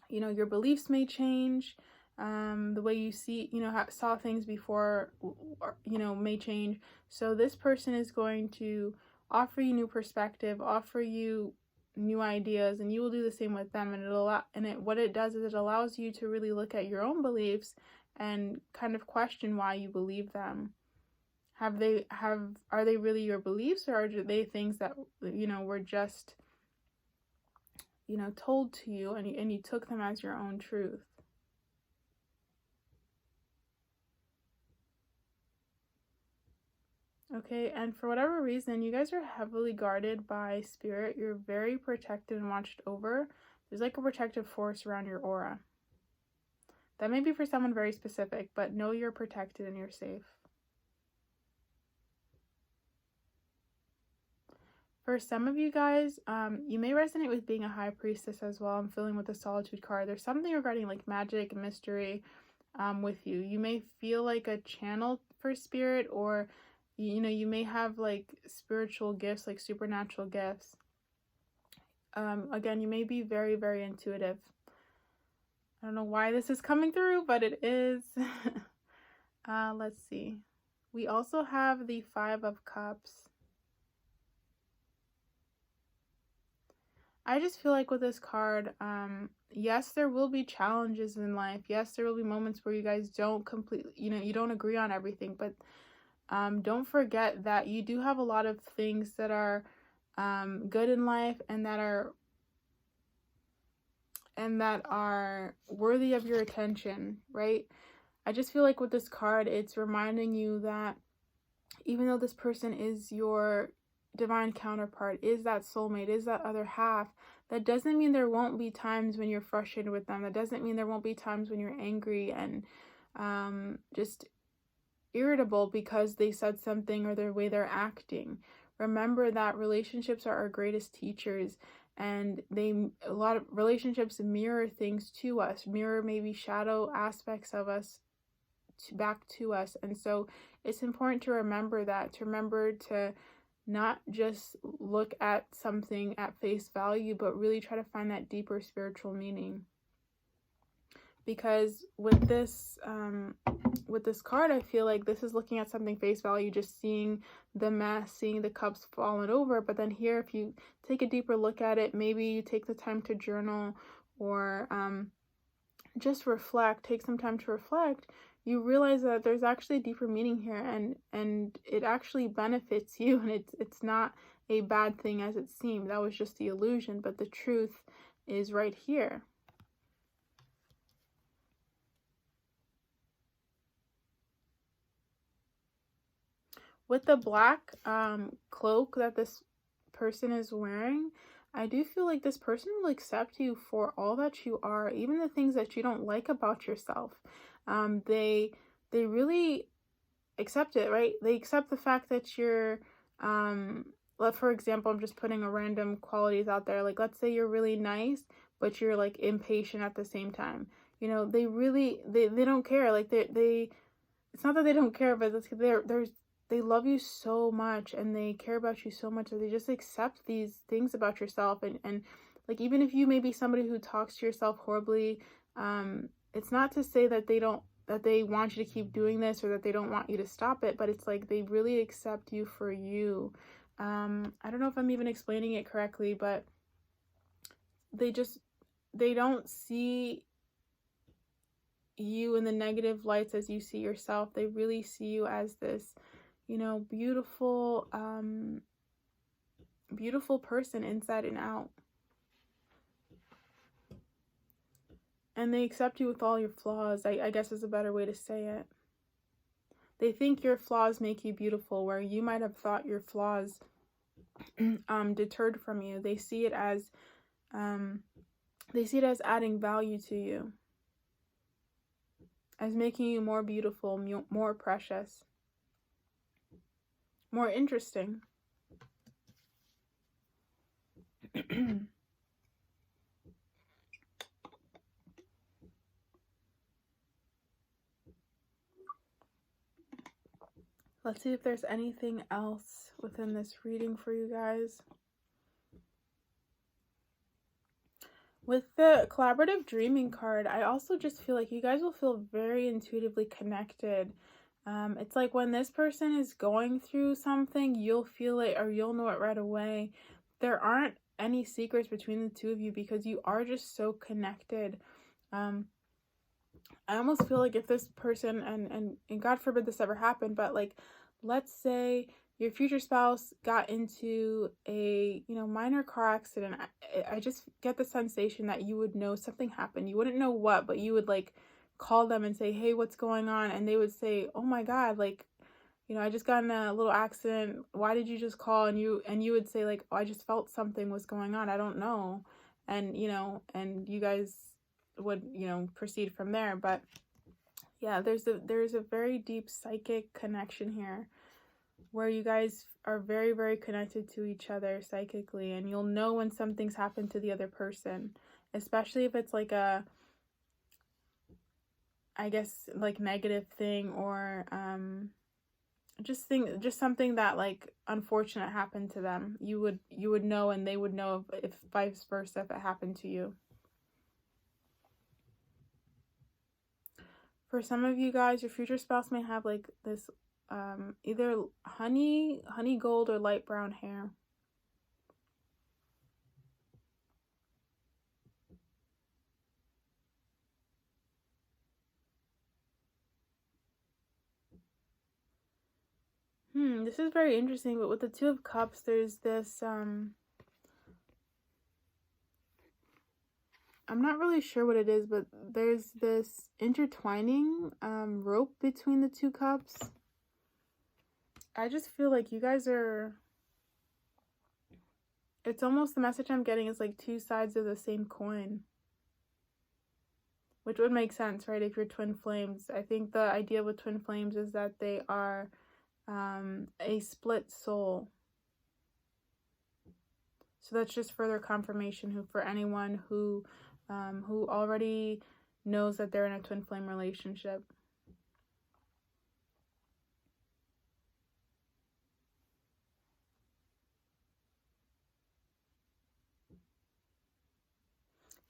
you know, your beliefs may change, the way you see, you know, saw things before, you know, may change. So this person is going to offer you new perspective, offer you new ideas, and you will do the same with them. And what it does is it allows you to really look at your own beliefs and kind of question why you believe them. Are they really your beliefs, or are they things that, you know, were just, you know, told to you, and you took them as your own truth? Okay, and for whatever reason, you guys are heavily guarded by spirit. You're very protected and watched over. There's like a protective force around your aura. That may be for someone very specific, but know you're protected and you're safe. For some of you guys, you may resonate with being a high priestess as well. I'm feeling with the solitude card. There's something regarding like magic and mystery with you. You may feel like a channel for spirit, or you know, you may have like spiritual gifts, like supernatural gifts. Again, you may be very, very intuitive. I don't know why this is coming through, but it is. Let's see. We also have the 5 of Cups. I just feel like with this card, yes, there will be challenges in life. Yes, there will be moments where you guys don't completely, you know, you don't agree on everything, but don't forget that you do have a lot of things that are good in life, and that are worthy of your attention, right? I just feel like with this card, it's reminding you that even though this person is your divine counterpart, is that soulmate, is that other half, that doesn't mean there won't be times when you're frustrated with them. That doesn't mean there won't be times when you're angry and just irritable because they said something or the way they're acting. Remember that relationships are our greatest teachers, and a lot of relationships mirror things to us, mirror maybe shadow aspects of us back to us. And so it's important to remember that, to remember to not just look at something at face value, but really try to find that deeper spiritual meaning. Because with this card, I feel like this is looking at something face value, just seeing the mess, seeing the cups falling over. But then here, if you take a deeper look at it, maybe you take the time to journal or just reflect, take some time to reflect, you realize that there's actually a deeper meaning here, and it actually benefits you, and it's not a bad thing as it seemed. That was just the illusion, but the truth is right here. With the black cloak that this person is wearing, I do feel like this person will accept you for all that you are, even the things that you don't like about yourself. They really accept it, right? They accept the fact that you're, for example, I'm just putting a random qualities out there. Like, let's say you're really nice, but you're like impatient at the same time. You know, they really, they don't care. Like they, it's not that they don't care, but they love you so much and they care about you so much that they just accept these things about yourself. And like, even if you may be somebody who talks to yourself horribly, it's not to say that they want you to keep doing this or that they don't want you to stop it, but it's like they really accept you for you. I don't know if I'm even explaining it correctly, but they don't see you in the negative lights as you see yourself. They really see you as this, you know, beautiful, beautiful person inside and out. And they accept you with all your flaws, I guess is a better way to say it. They think your flaws make you beautiful, where you might have thought your flaws deterred from you. They see it as adding value to you, as making you more beautiful, more precious, more interesting. Let's see if there's anything else within this reading for you guys. With the collaborative dreaming card, I also just feel like you guys will feel very intuitively connected. It's like when this person is going through something, you'll feel it or you'll know it right away. There aren't any secrets between the two of you because you are just so connected. I almost feel like if this person, and God forbid this ever happened, but like, let's say your future spouse got into a, you know, minor car accident. I just get the sensation that you would know something happened. You wouldn't know what, but you would like call them and say, hey, what's going on? And they would say, oh my God, like, you know, I just got in a little accident. Why did you just call? And you would say like, oh, I just felt something was going on. I don't know. And, you know, and you guys would, you know, proceed from there. But yeah, there's a very deep psychic connection here where you guys are very, very connected to each other psychically, and you'll know when something's happened to the other person, especially if it's like a, I guess, like negative thing, or just something that like unfortunate happened to them. You would know, and they would know if vice versa, if it happened to you. For some of you guys, your future spouse may have like this either honey gold or light brown hair. This is very interesting, but with the Two of Cups, there's this I'm not really sure what it is, but there's this intertwining rope between the two cups. I just feel like you guys are, it's almost, the message I'm getting is like two sides of the same coin. Which would make sense, right? If you're twin flames. I think the idea with twin flames is that they are a split soul. So that's just further confirmation for anyone who already knows that they're in a twin flame relationship.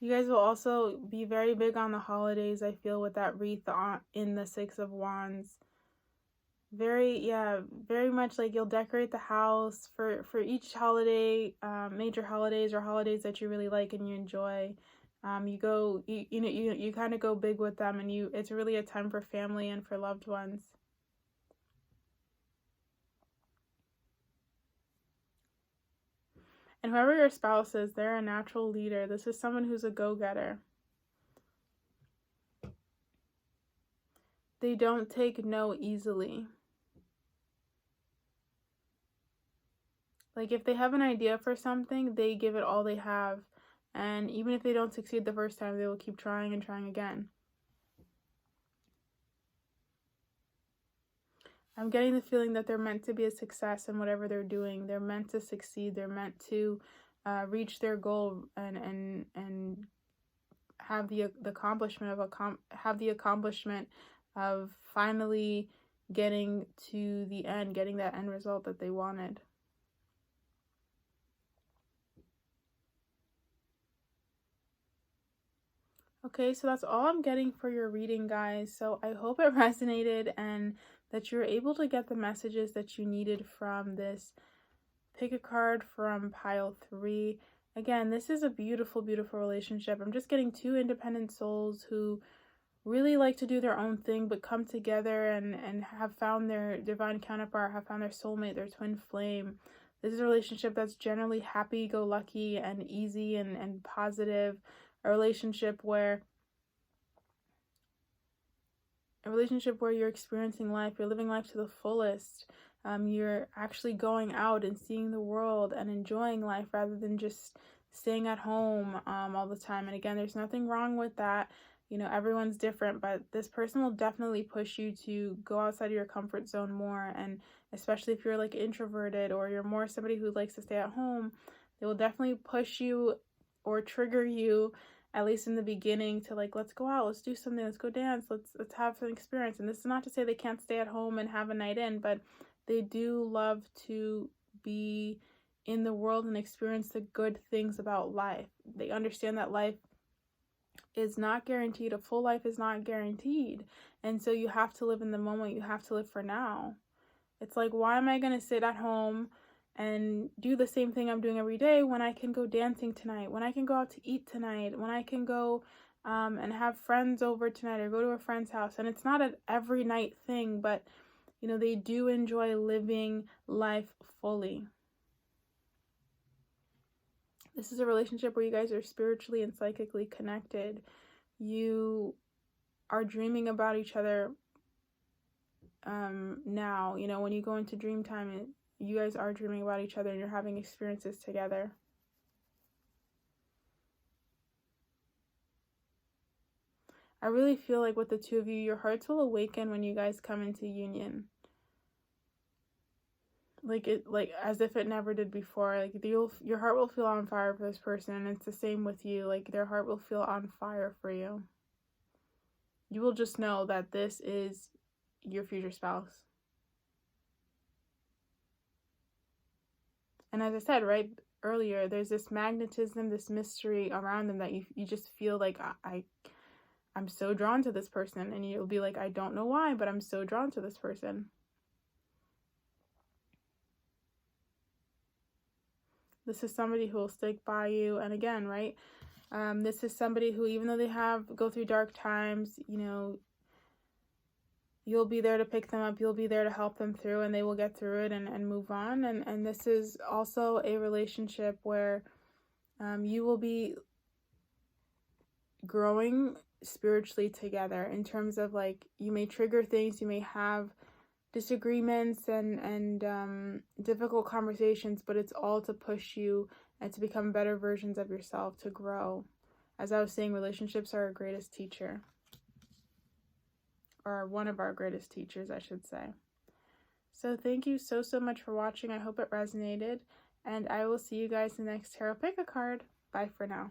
You guys will also be very big on the holidays, I feel, with that wreath in the Six of Wands. Very much like you'll decorate the house for each holiday, major holidays or holidays that you really like and you enjoy. You kind of go big with them, and it's really a time for family and for loved ones. And whoever your spouse is, they're a natural leader. This is someone who's a go-getter. They don't take no easily. Like, if they have an idea for something, they give it all they have. And even if they don't succeed the first time, they will keep trying and trying again. I'm getting the feeling that they're meant to be a success in whatever they're doing. They're meant to succeed. They're meant to reach their goal and have the accomplishment of finally getting to the end, getting that end result that they wanted. Okay, so that's all I'm getting for your reading, guys. So I hope it resonated and that you were able to get the messages that you needed from this. Pick a card from pile 3. Again, this is a beautiful, beautiful relationship. I'm just getting two independent souls who really like to do their own thing, but come together and have found their divine counterpart, have found their soulmate, their twin flame. This is a relationship that's generally happy-go-lucky and easy and positive. A relationship where you're experiencing life, you're living life to the fullest. You're actually going out and seeing the world and enjoying life rather than just staying at home all the time. And again, there's nothing wrong with that. You know, everyone's different, but this person will definitely push you to go outside of your comfort zone more. And especially if you're like introverted or you're more somebody who likes to stay at home, they will definitely push you or trigger you, at least in the beginning, to like, let's go out, let's do something, let's go dance, let's have some experience. And this is not to say they can't stay at home and have a night in, but they do love to be in the world and experience the good things about life. They understand that life is not guaranteed. A full life is not guaranteed. And so you have to live in the moment. You have to live for now. It's like, why am I going to sit at home and do the same thing I'm doing every day when I can go dancing tonight, when I can go out to eat tonight, when I can go and have friends over tonight or go to a friend's house? And it's not an every night thing, but you know, they do enjoy living life fully. This is a relationship where you guys are spiritually and psychically connected. You are dreaming about each other now. You know, when you go into dream time, you guys are dreaming about each other and you're having experiences together. I really feel like with the two of you, your hearts will awaken when you guys come into union. Like as if it never did before. Like your heart will feel on fire for this person, and it's the same with you. Like their heart will feel on fire for you. You will just know that this is your future spouse. And as I said right earlier, there's this magnetism, this mystery around them that you just feel like I'm so drawn to this person, and you'll be like, I don't know why, but I'm so drawn to this person. This is somebody who will stick by you. And again, right, this is somebody who, even though they go through dark times, you know, you'll be there to pick them up. You'll be there to help them through, and they will get through it and move on. And this is also a relationship where you will be growing spiritually together, in terms of like, you may trigger things, you may have disagreements and difficult conversations, but it's all to push you and to become better versions of yourself, to grow. As I was saying, relationships are our greatest teacher, or one of our greatest teachers, I should say. So thank you so much for watching. I hope it resonated, and I will see you guys in the next tarot pick a card. Bye for now.